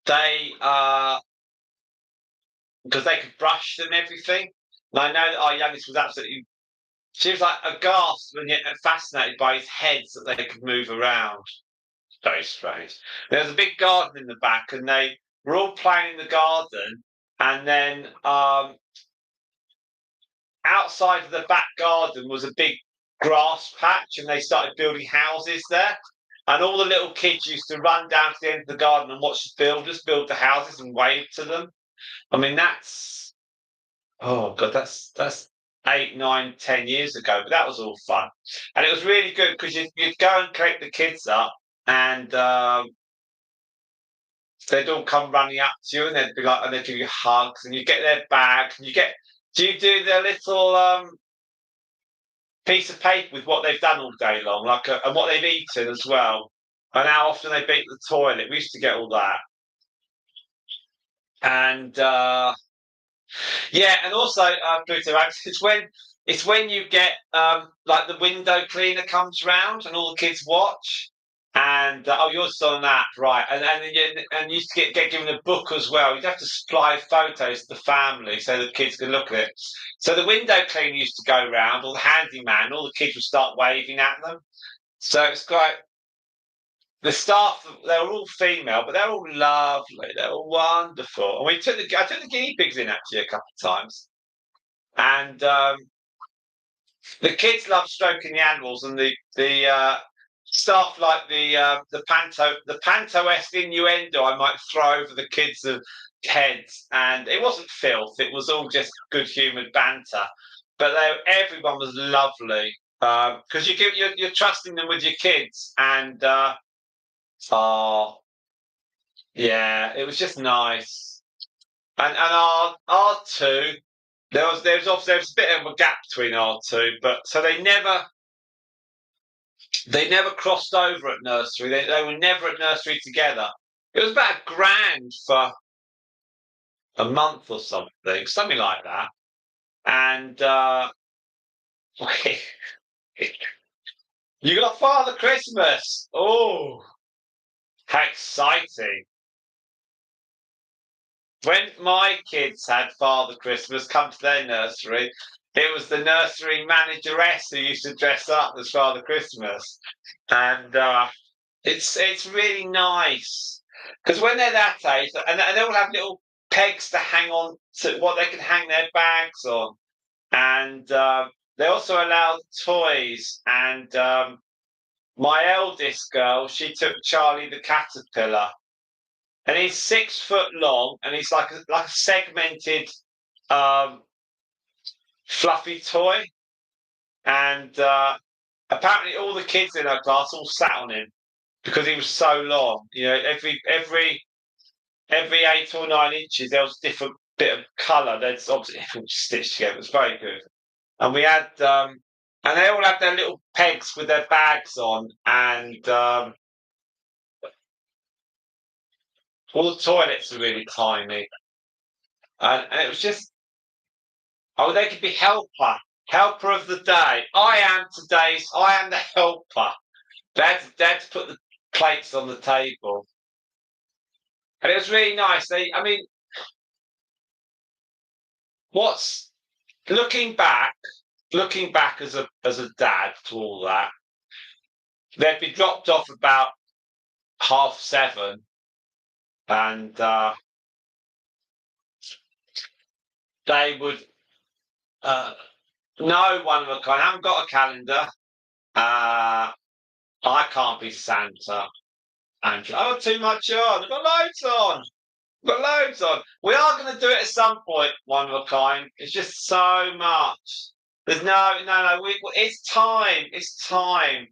they because they could brush them everything. And I know that our youngest was absolutely. She was like aghast and yet fascinated by his heads that they could move around. Very strange. There was a big garden in the back, and they were all playing in the garden. And then outside of the back garden was a big grass patch, and they started building houses there. And all the little kids used to run down to the end of the garden and watch the builders build the houses and wave to them. I mean, that's oh god, that's 8, 9, 10 years ago, but that was all fun, and it was really good because you'd go and collect the kids up, and they'd all come running up to you, and they'd be like, and they'd give you hugs, and you get their bags, and you get. Do you do their little piece of paper with what they've done all day long, like and what they've eaten as well, and how often they beat the toilet? We used to get all that, and yeah, and also Pluto, it's when you get like the window cleaner comes round and all the kids watch, and oh, you're still on that, right? And you used to get given a book as well. You'd have to supply photos to the family so the kids could look at it. So the window cleaner used to go round, or the handyman, all the kids would start waving at them. So it's quite. The staff, they were all female, but they're all lovely. They're all wonderful. And I took the guinea pigs in actually a couple of times, and the kids love stroking the animals, and the stuff like the panto-esque innuendo I might throw over the kids' heads, and it wasn't filth; it was all just good-humoured banter. But everyone was lovely because you're trusting them with your kids, and oh yeah, it was just nice. And R2, there was a bit of a gap between R2, but so they never crossed over at nursery. They were never at nursery together. It was about £1,000 for a month or something like that. And you got Father Christmas. Oh, how exciting! When my kids had Father Christmas come to their nursery, it was the nursery manageress who used to dress up as Father Christmas, and it's really nice because when they're that age, and they all have little pegs to hang on to what they can hang their bags on, and they also allowed toys. And my eldest girl, she took Charlie the caterpillar, and he's 6 foot long, and he's like a segmented, um, fluffy toy. And apparently, all the kids in her class all sat on him because he was so long. You know, every 8 or 9 inches, there was a different bit of colour. There's obviously stitched together. It was very good. And we had, and they all had their little pegs with their bags on, and all the toilets are really tiny. And it was just, oh, they could be helper of the day. I am the helper. Dad's put the plates on the table. And it was really nice. I mean, what's looking back as a dad to all that, they'd be dropped off about 7:30, and they would no one of a kind. I haven't got a calendar. I can't be Santa. And oh, too much on. I've got loads on. Got loads on. We are going to do it at some point, one of a kind. It's just so much. There's no. It's time. It's time.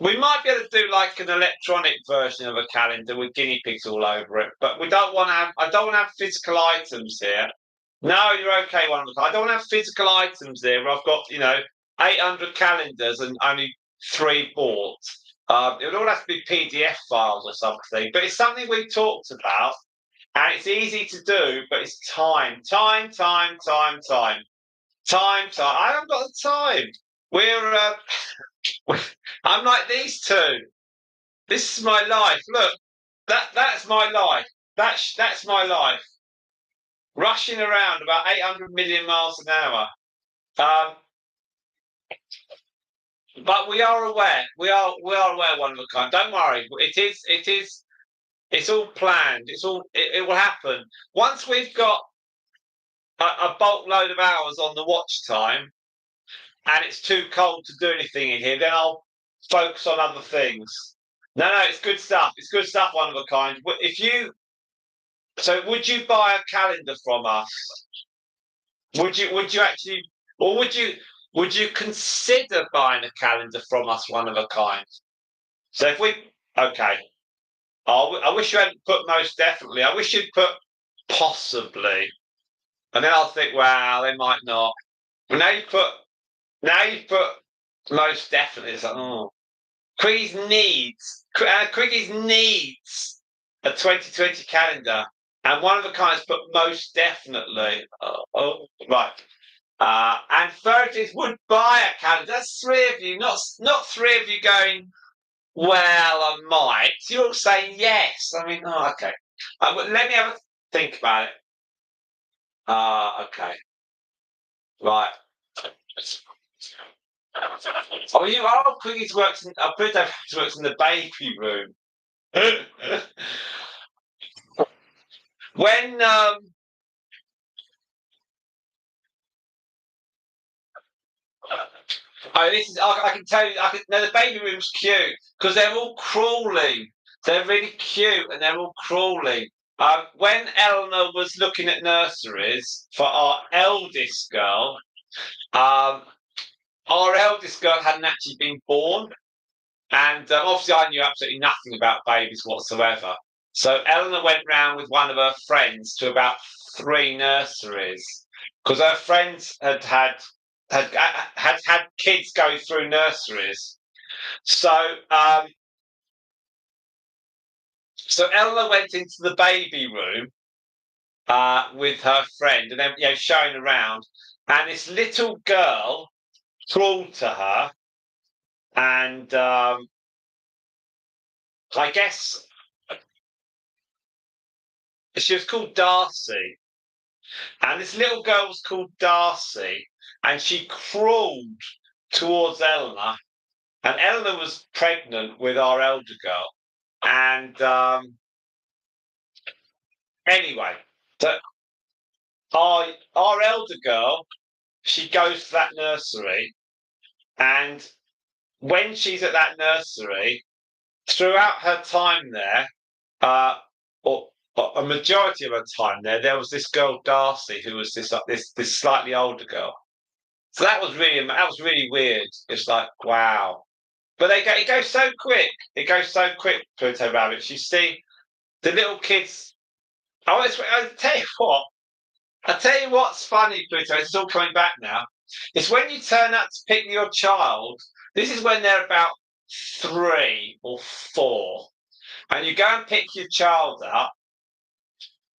We might be able to do like an electronic version of a calendar with guinea pigs all over it, but we don't want to have. I don't want to have physical items here. No, you're okay, one of a kind. I don't want to have physical items here. Where I've got 800 calendars and only 3 bought. It would all have to be PDF files or something, but it's something we talked about, and it's easy to do, but it's time. I haven't got the time. I'm like these two. This is my life. Look, that's my life. That's my life. Rushing around about 800 million miles an hour. But we are aware. We are aware, one of a kind. Don't worry. It's all planned. It will happen. Once we've got a bulk load of hours on the watch time, and it's too cold to do anything in here, then I'll focus on other things. No, it's good stuff. It's good stuff, one of a kind. Would you buy a calendar from us? Would you actually, or would you consider buying a calendar from us, one of a kind? So okay, I wish you hadn't put most definitely. I wish you'd put possibly, and then I'll think, well, they might not. But now you put most definitely. It's like, oh, Quiggy's needs a 2020 calendar, and one of the kinds put most definitely. Right. And Fergus would buy a calendar. That's 3 of you, not 3 of you going, well, I might. You're all saying yes. I mean, okay. Let me have a think about it. Okay. Right. Quiggy's works works in the baby room. When I can tell you. The baby room's cute because they're all crawling. They're really cute and they're all crawling. When Eleanor was looking at nurseries for our eldest girl, our eldest girl hadn't actually been born, and obviously I knew absolutely nothing about babies whatsoever. So Eleanor went round with one of her friends to about 3 nurseries because her friends had kids go through nurseries. So Eleanor went into the baby room with her friend, and then showing around, and this little girl crawled to her, and I guess she was called Darcy, and this little girl was called Darcy, and she crawled towards Eleanor, and Eleanor was pregnant with our elder girl, and anyway, so our elder girl, she goes to that nursery, and when she's at that nursery, throughout her time there, or a majority of her time there was this girl Darcy, who was this slightly older girl. So that was really weird. It's like, wow, but it goes so quick. It goes so quick, Pluto Rabbit. You see the little kids. I'll tell you what. I'll tell you what's funny, Pluto. It's all coming back now. It's when you turn up to pick your child. This is when they're about 3 or 4, and you go and pick your child up.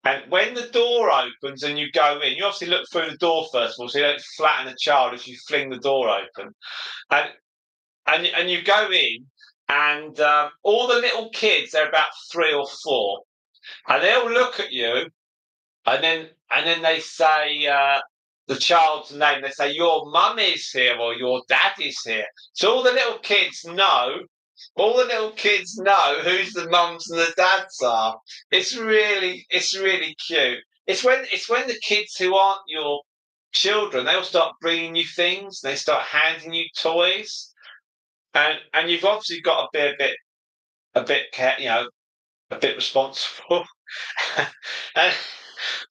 And when the door opens and you go in, you obviously look through the door first of all, so you don't flatten the child as you fling the door open. And you go in, and all the little kids, they're about 3 or 4, and they'll look at you, and then they say the child's name. They say your mum is here or your dad is here. So all the little kids know. All the little kids know who's the mums and the dads are. It's really cute. It's when the kids who aren't your children, they'll start bringing you things. They start handing you toys, and you've obviously got to be a bit responsible. And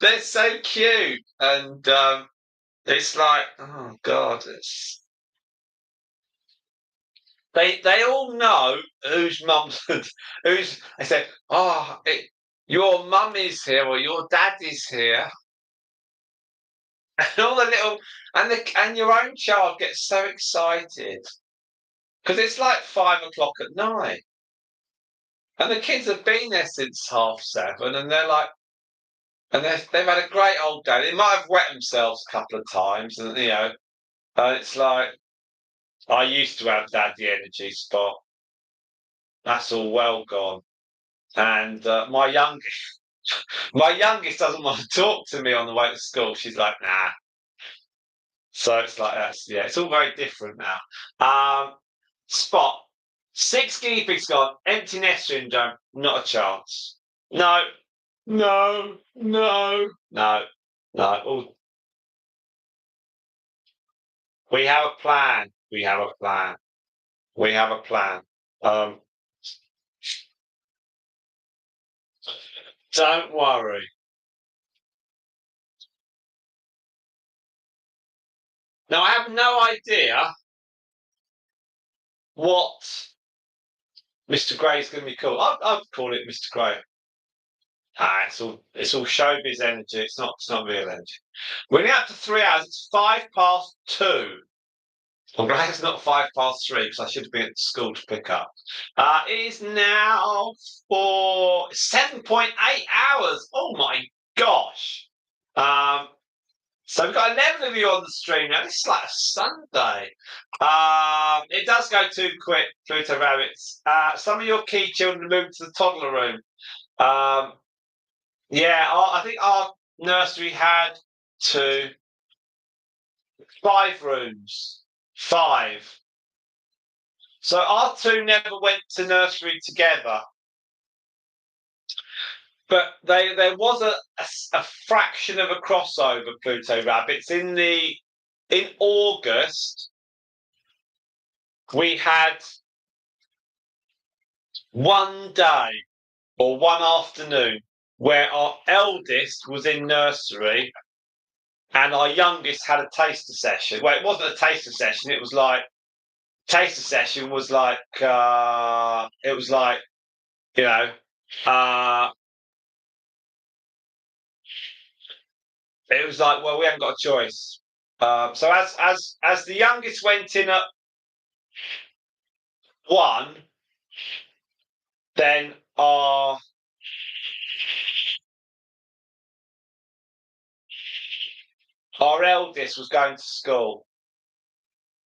they're so cute, and it's like, oh god, they all know whose mum's who's. They say, oh, your mum is here or your dad is here, and all the little and your own child gets so excited because it's like 5 o'clock at night, and the kids have been there since 7:30, and they're like. And they've had a great old day. They might have wet themselves a couple of times, and it's like I used to have daddy energy spot. That's all well gone. And my youngest doesn't want to talk to me on the way to school. She's like, nah. So it's like that's yeah. It's all very different now. Spot 6 guinea pigs gone. Empty nest syndrome. Not a chance. No, no, no, no, no. We have a plan. We have a plan. We have a plan. Um, don't worry. Now, I have no idea what Mr. Grey is going to be called. I'd call it Mr. Grey. It's all showbiz energy. It's not real energy. We're now up to 3 hours. It's 2:05. I'm glad it's not 3:05 because I should have been at school to pick up. It is now for 7.8 hours. Oh my gosh. Um, so we've got 11 of you on the stream now. This is like a Sunday. It does go too quick, Pluto Rabbits. Some of your key children moved to the toddler room. Um, yeah, I think our nursery had 5 rooms. 5. So our two never went to nursery together. But there was a fraction of a crossover, Pluto Rabbits. In August, we had one day or one afternoon where our eldest was in nursery and our youngest had a taster session. Well, it wasn't a taster session. It was like taster session was like it was like you know it was like well we haven't got a choice. So as the youngest went in at 1, then our eldest was going to school.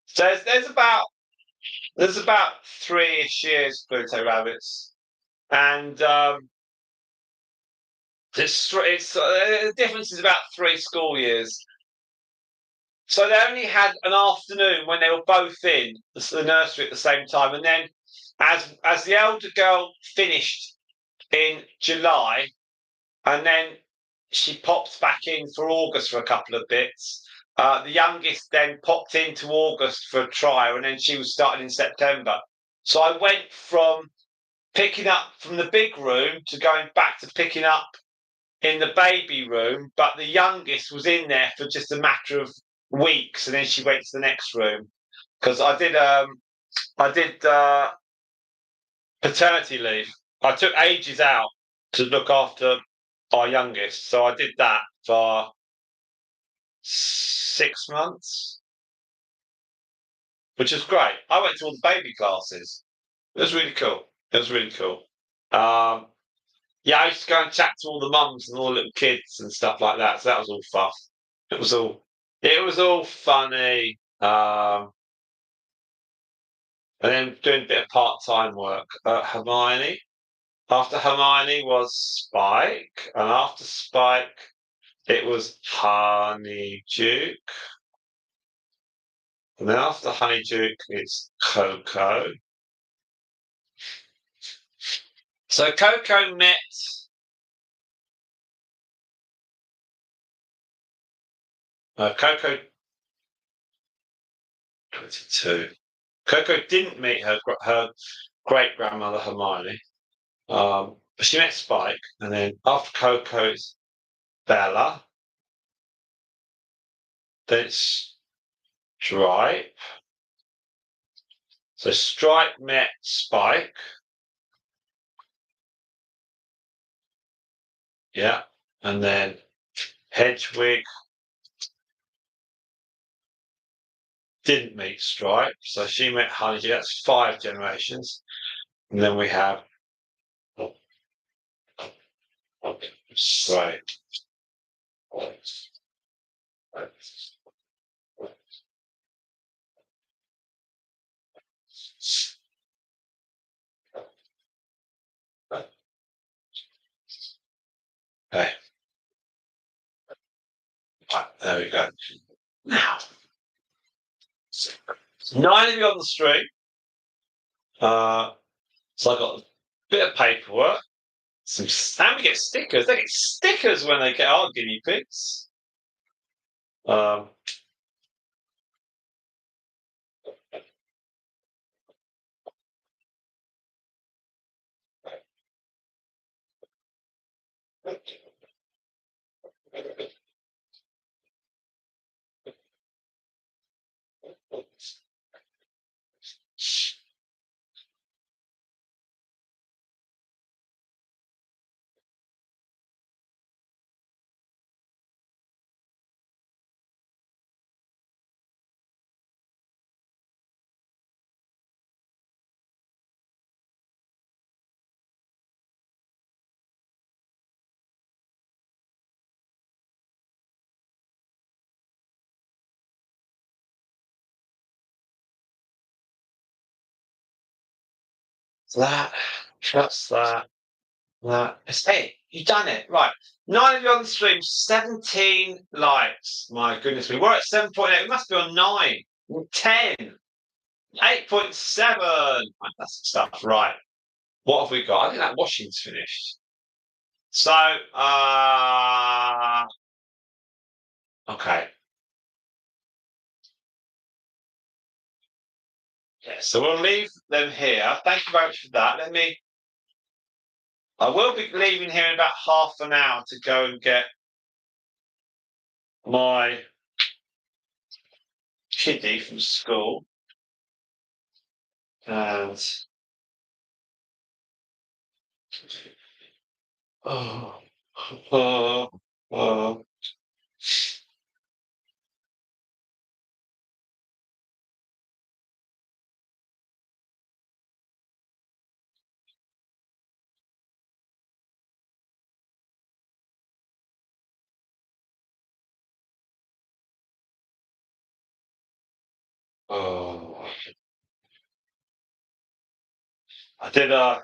So there's about 3-ish years, Pluto Rabbits, and the difference is about 3 school years. So they only had an afternoon when they were both in the nursery at the same time, and then as the elder girl finished in July, and then she popped back in for August for a couple of bits. The youngest then popped into August for a trial, and then she was starting in September. So I went from picking up from the big room to going back to picking up in the baby room, but the youngest was in there for just a matter of weeks, and then she went to the next room because I did paternity leave. I took ages out to look after our youngest, so I did that for 6 months, which was great. I went to all the baby classes. It was really cool. It was really cool. Yeah, I used to go and chat to all the mums and all the little kids and stuff like that. So that was all fun. It was all funny. And then doing a bit of part-time work at Hermione. After Hermione was Spike, and after Spike It was Honeydew. And then after Honeydew, it's Cocoa. So Cocoa met Cocoa 22. Coco didn't meet her great grandmother Hermione, but she met Spike, and then after Coco it's Bella, then it's Stripe. So Stripe met Spike, yeah, and then Hedwig didn't meet Stripe, so she met Honeydew. That's 5 generations, and then we have Stripe. Okay. Right, there we go. Now, 9 of you on the stream. So I got a bit of paperwork. And we get stickers. They get stickers when they get our guinea pigs. Um, that, that's that, that. Hey, you've done it. Right. 9 of you on the stream, 17 likes. My goodness me. We're at 7.8. We must be on 9, 10, 8.7. Fantastic stuff. Right. What have we got? I think that washing's finished. So, okay. Yeah, so we'll leave them here. Thank you very much for that. I will be leaving here in about half an hour to go and get my kiddie from school. And oh, oh, oh. Oh. I did I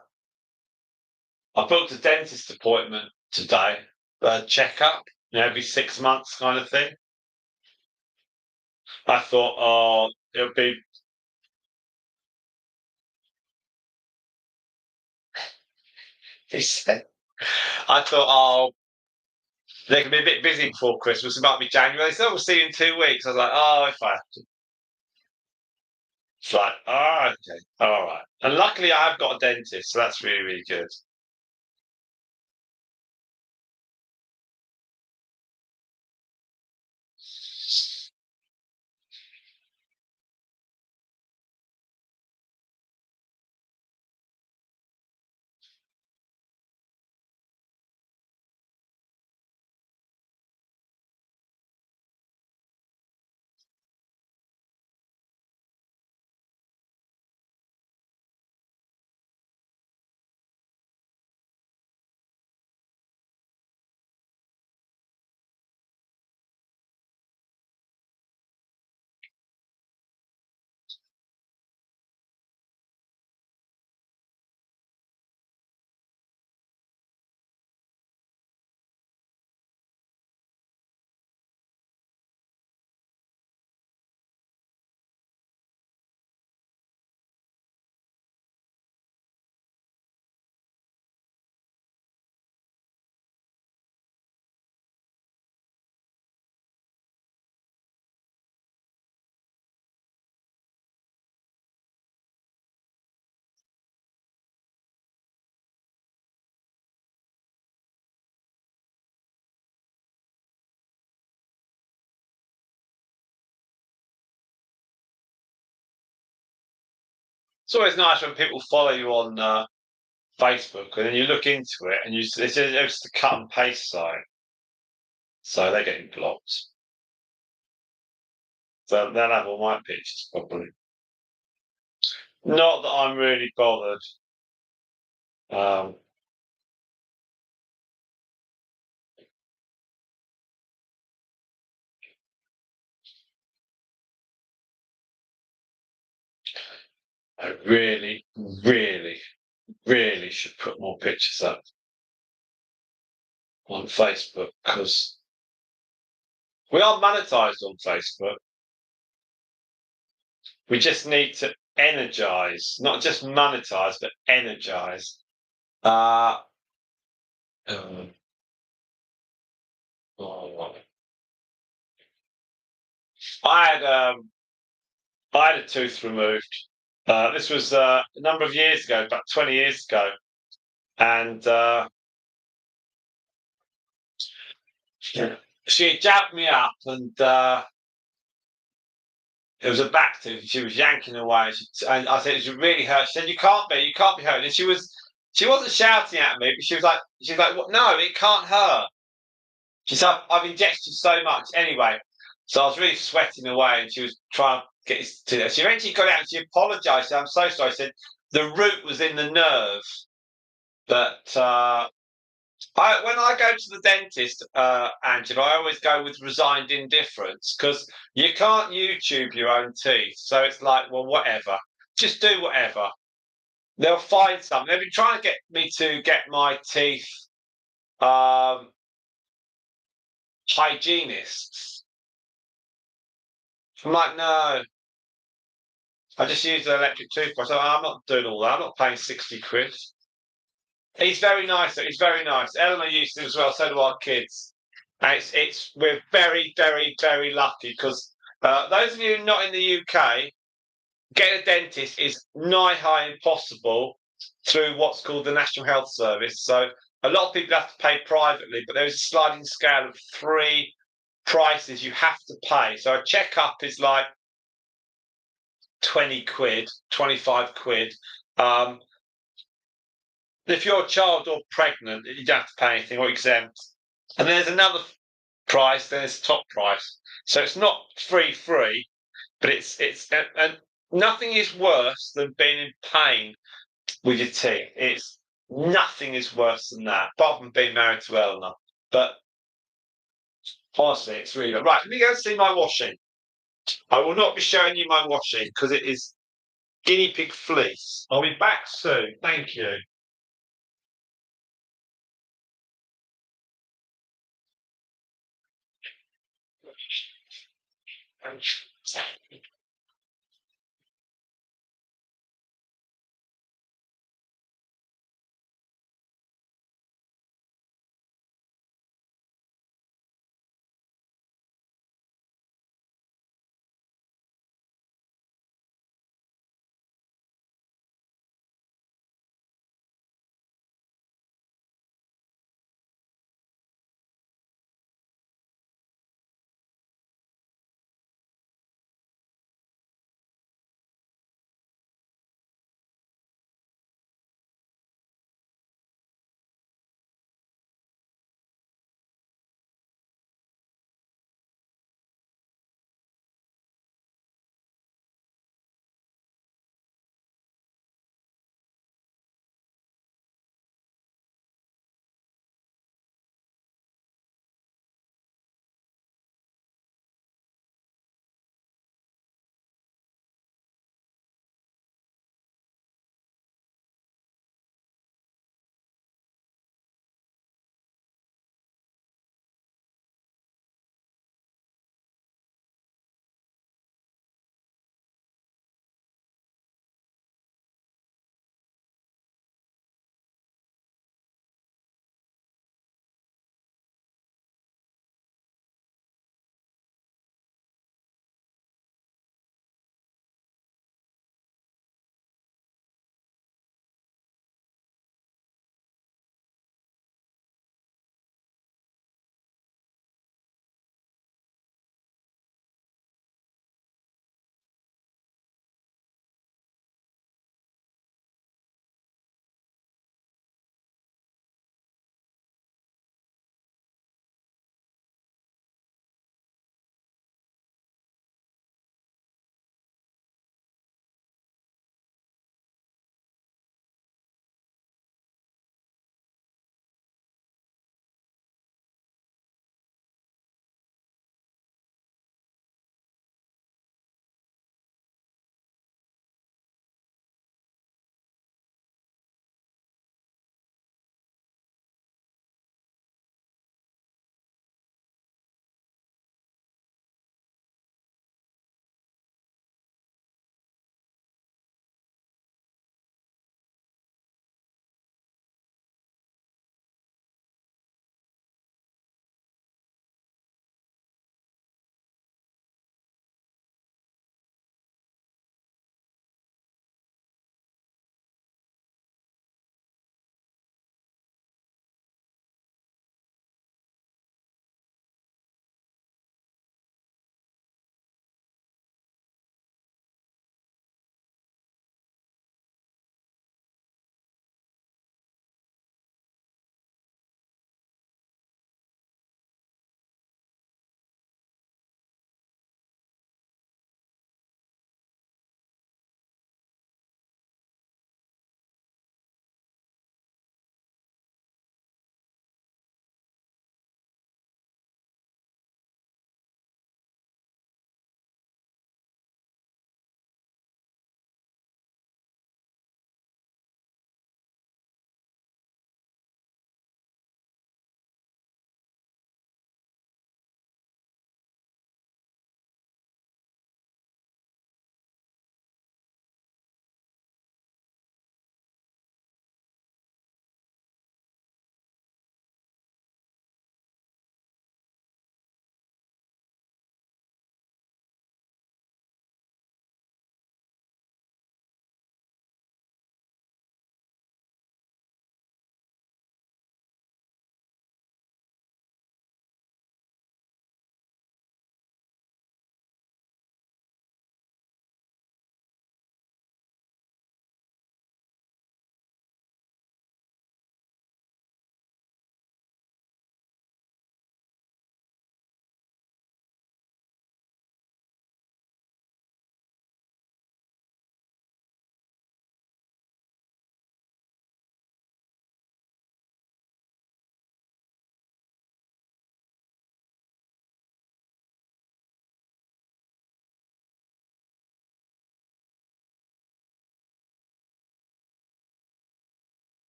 booked a dentist appointment today, a checkup, every 6 months kind of thing. I thought, oh, it'll be. He said, I thought, oh, they can be a bit busy before Christmas. It might be January. They said, we'll see you in 2 weeks. I was like, oh, if I have to. It's like, oh, okay, all right. And luckily, I have got a dentist, so that's really, really good. It's always nice when people follow you on Facebook and then you look into it and it's just a cut and paste site. So they're getting blocked. So they'll have all my pictures probably. Not that I'm really bothered. Um, I really, really, really should put more pictures up on Facebook because we are monetized on Facebook. We just need to energize, not just monetize, but energize. Uh, um, oh, I had um, I had a tooth removed. This was a number of years ago, about 20 years ago, and she jabbed me up, and it was a back tooth. She was yanking away, and I said, "It really hurt." She said, you can't be hurt." And she wasn't shouting at me, but she was like, "What? No, it can't hurt." She said, "I've injected you so much anyway." So I was really sweating away, and she was trying to get it to her. She eventually got out and she apologised. Said, "I'm so sorry." She said the root was in the nerve, but when I go to the dentist, Angela, I always go with resigned indifference because you can't YouTube your own teeth. So it's like, well, whatever. Just do whatever. They'll find something. They've been trying to get me to get my teeth um, hygienists. I'm like, no, I just use an electric toothbrush. I'm not doing all that. I'm not paying 60 quid. He's very nice. He's very nice. Eleanor used to as well. So do our kids. And we're very, very, very lucky because those of you not in the UK, getting a dentist is nigh high impossible through what's called the National Health Service. So a lot of people have to pay privately, but there is a sliding scale of three prices you have to pay. So a checkup is like 20 quid, 25 quid. Um, if you're a child or pregnant, you don't have to pay anything or exempt. And there's another price, there's top price. So it's not free, but it's and nothing is worse than being in pain with your teeth. It's nothing is worse than that, apart from being married to Eleanor. But honestly, it's really good. Right. Let me go and see my washing. I will not be showing you my washing because it is guinea pig fleece. I'll be back soon. Thank you.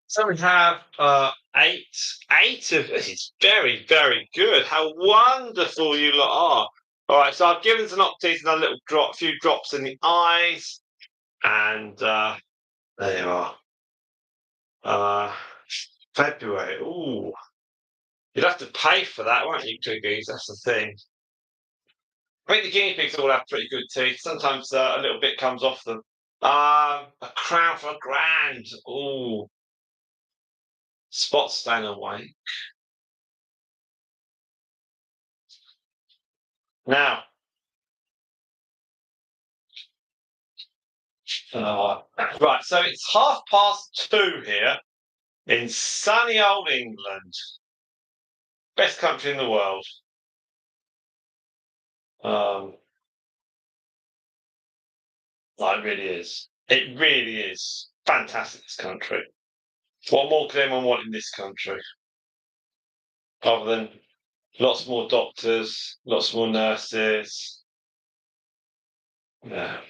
So we have eight. Eight of it. It's very, very good. How wonderful you lot are. All right, so I've given Synoptes a little few drops in the eyes, and there you are. February. Ooh, you'd have to pay for that, won't you, Twiggies? That's the thing. I think the guinea pigs all have pretty good teeth. Sometimes a little bit comes off them. A crown for £1,000. Ooh, spot staying away. Now, right, so it's 2:30 here in sunny old England, best country in the world. It really is. It really is fantastic. This country. What more could anyone want in this country, other than lots more doctors, lots more nurses? Yeah.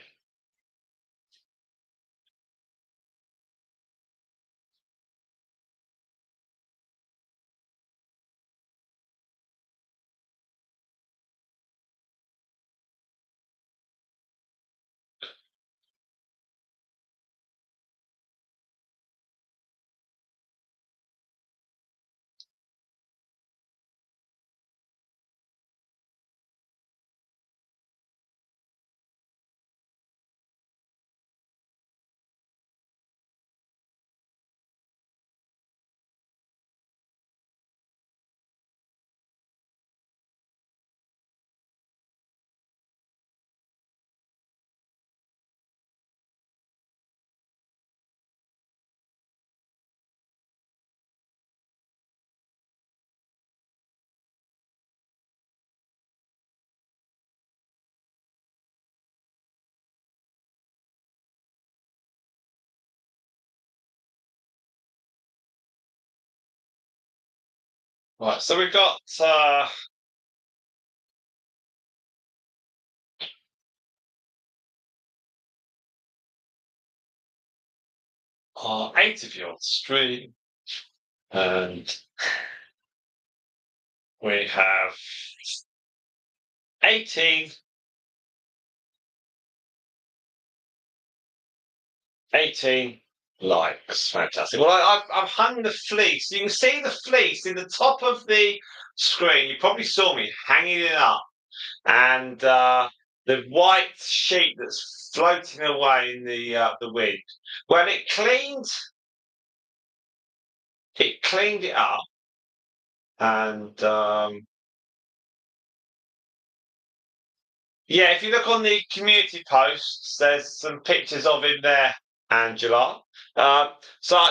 Right. So we've got 8 of you on stream, and we have 18 likes. Fantastic. Well, I've hung the fleece. You can see the fleece in the top of the screen. You probably saw me hanging it up, and the white sheet that's floating away in the wind. Well, it cleaned it up, and yeah, if you look on the community posts, there's some pictures of him there, Angela. So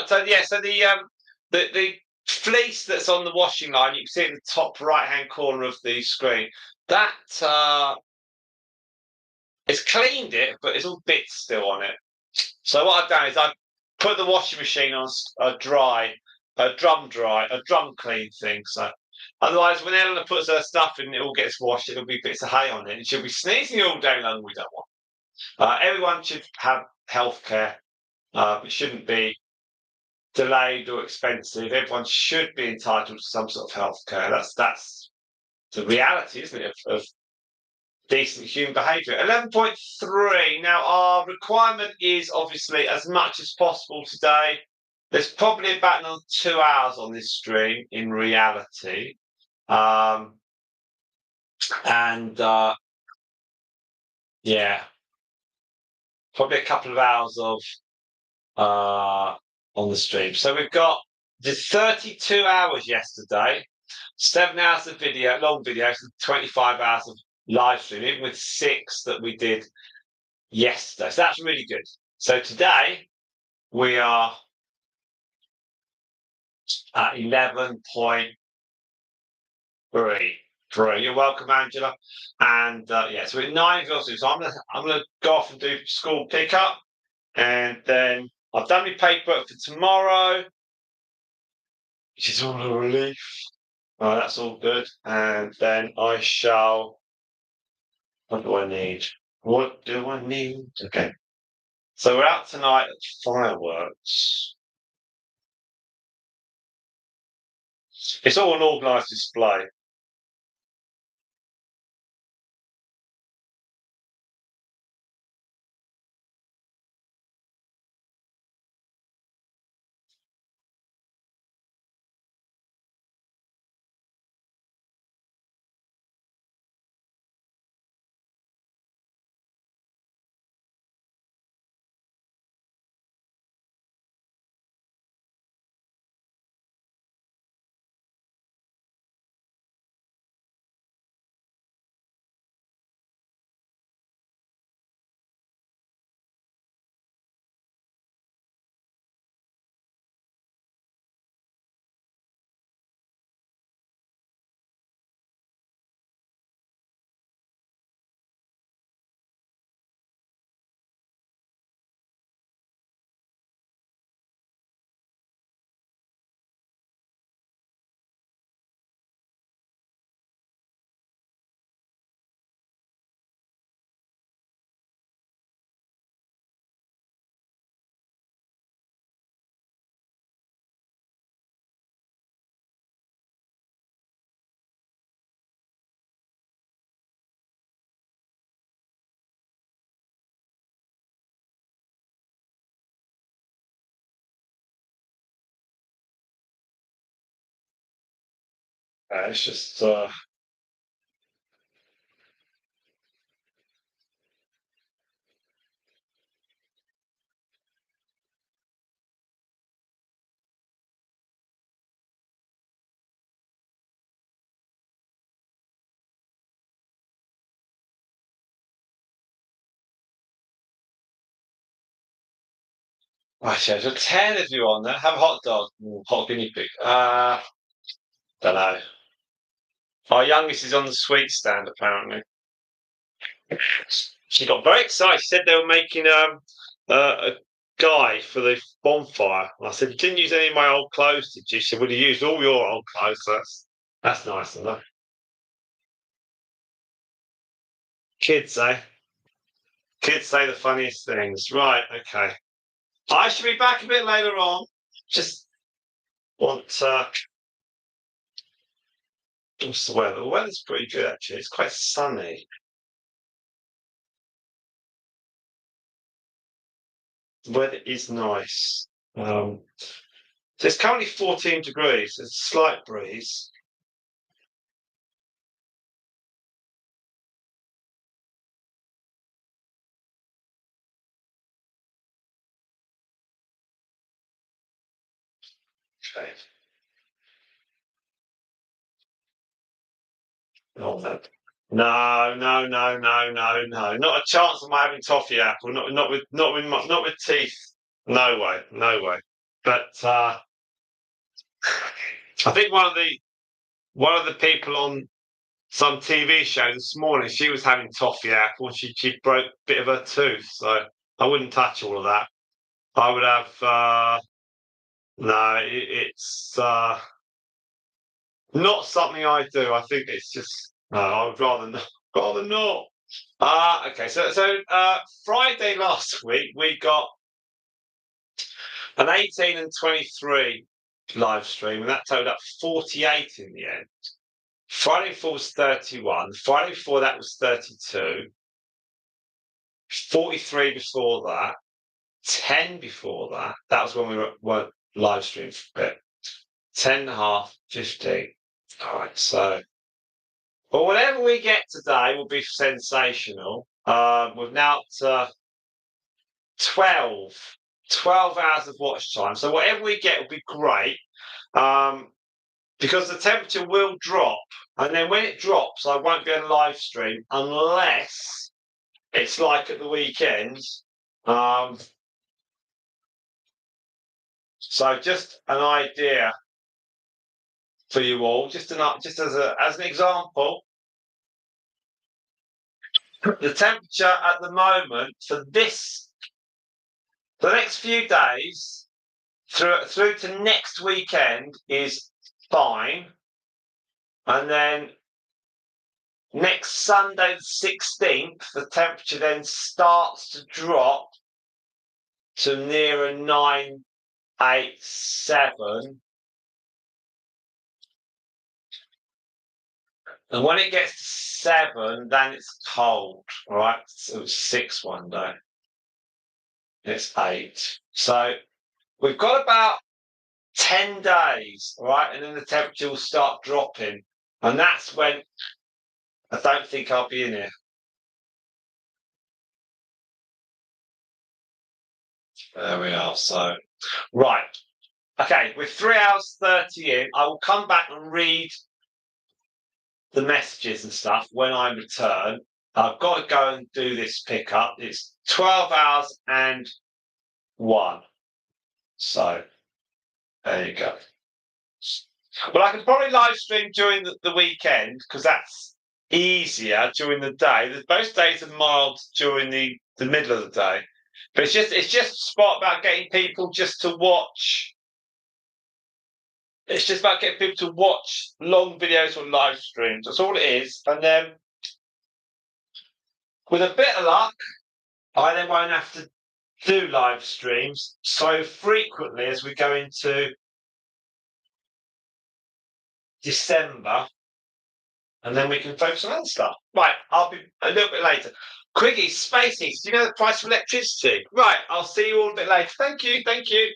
the fleece that's on the washing line, you can see it in the top right hand corner of the screen. That it's cleaned it, but there's all bits still on it. So what I've done is I've put the washing machine on a drum clean thing. So otherwise, when Eleanor puts her stuff in, it all gets washed. It'll be bits of hay on it, and she'll be sneezing all day long. We don't want. Everyone should have healthcare. It shouldn't be delayed or expensive. Everyone should be entitled to some sort of healthcare. That's the reality, isn't it, of decent human behaviour. 11.3. Now, our requirement is obviously as much as possible today. There's probably about another 2 hours on this stream in reality. Um, and yeah, probably a couple of hours of on the stream. So we've got the 32 hours yesterday, 7 hours of video, long videos, and 25 hours of live streaming with 6 that we did yesterday. So that's really good. So today we are at 11.3. You're welcome, Angela. And yeah, so we're 9 girls. So I'm gonna go off and do school pickup, and then I've done my paperwork for tomorrow, which is all a relief. That's all good. And then I shall. What do I need? What do I need? Okay. So we're out tonight at fireworks. It's all an organised display. It's just. Actually, there's 10 of you on there. Have a hot dog. Hot guinea pig. Don't know. Our youngest is on the sweet stand, apparently. She got very excited. She said they were making a guy for the bonfire. I said, "You didn't use any of my old clothes, did you?" She said, "Would you use all your old clothes?" That's nice enough. Kids, eh? Kids say the funniest things. Right, okay. I should be back a bit later on. Just want what's the weather? The weather's pretty good actually. It's quite sunny. The weather is nice. So it's currently 14 degrees. There's a slight breeze. Okay. Oh, no. Not a chance of my having toffee apple. Not with teeth. No way. No way. But I think one of the people on some TV show this morning, she was having toffee apple and she broke a bit of her tooth. So I wouldn't touch all of that. I would have no. It's not something I do. I think it's just no. I would rather not. Rather not. Okay. So Friday last week we got an 18 and 23 live stream, and that totaled up 48 in the end. Friday before was 31. Friday before that was 32. 43 before that. 10 before that. That was when we weren't live streaming for a bit. 10 and a half, 15. All right. But whatever we get today will be sensational. We've now 12, 12 hours of watch time. So whatever we get will be great. Because the temperature will drop. And then when it drops, I won't be on live stream unless it's like at the weekend. Um, so just an idea for you all, just as an example. The temperature at the moment for the next few days through to next weekend is fine, and then next Sunday the 16th, the temperature then starts to drop to nearer 9, 8, 7, And when it gets to 7, then it's cold, right? So it was 6 one day. It's 8. So we've got about 10 days, right? And then the temperature will start dropping. And that's when I don't think I'll be in here. There we are. So, right. Okay, we're 3 hours 30 in. I will come back and read the messages and stuff when I return. I've got to go and do this pickup. It's 12 hours and 1. So, there you go. Well, I can probably live stream during the weekend because that's easier during the day. Most days are mild during the middle of the day. But it's just a spot about getting people just to watch. It's just about getting people to watch long videos or live streams. That's all it is. And then with a bit of luck, I then won't have to do live streams so frequently as we go into December. And then we can focus on other stuff. Right, I'll be a little bit later. Quickie, Spaces, do you know the price of electricity? Right, I'll see you all a bit later. Thank you, thank you.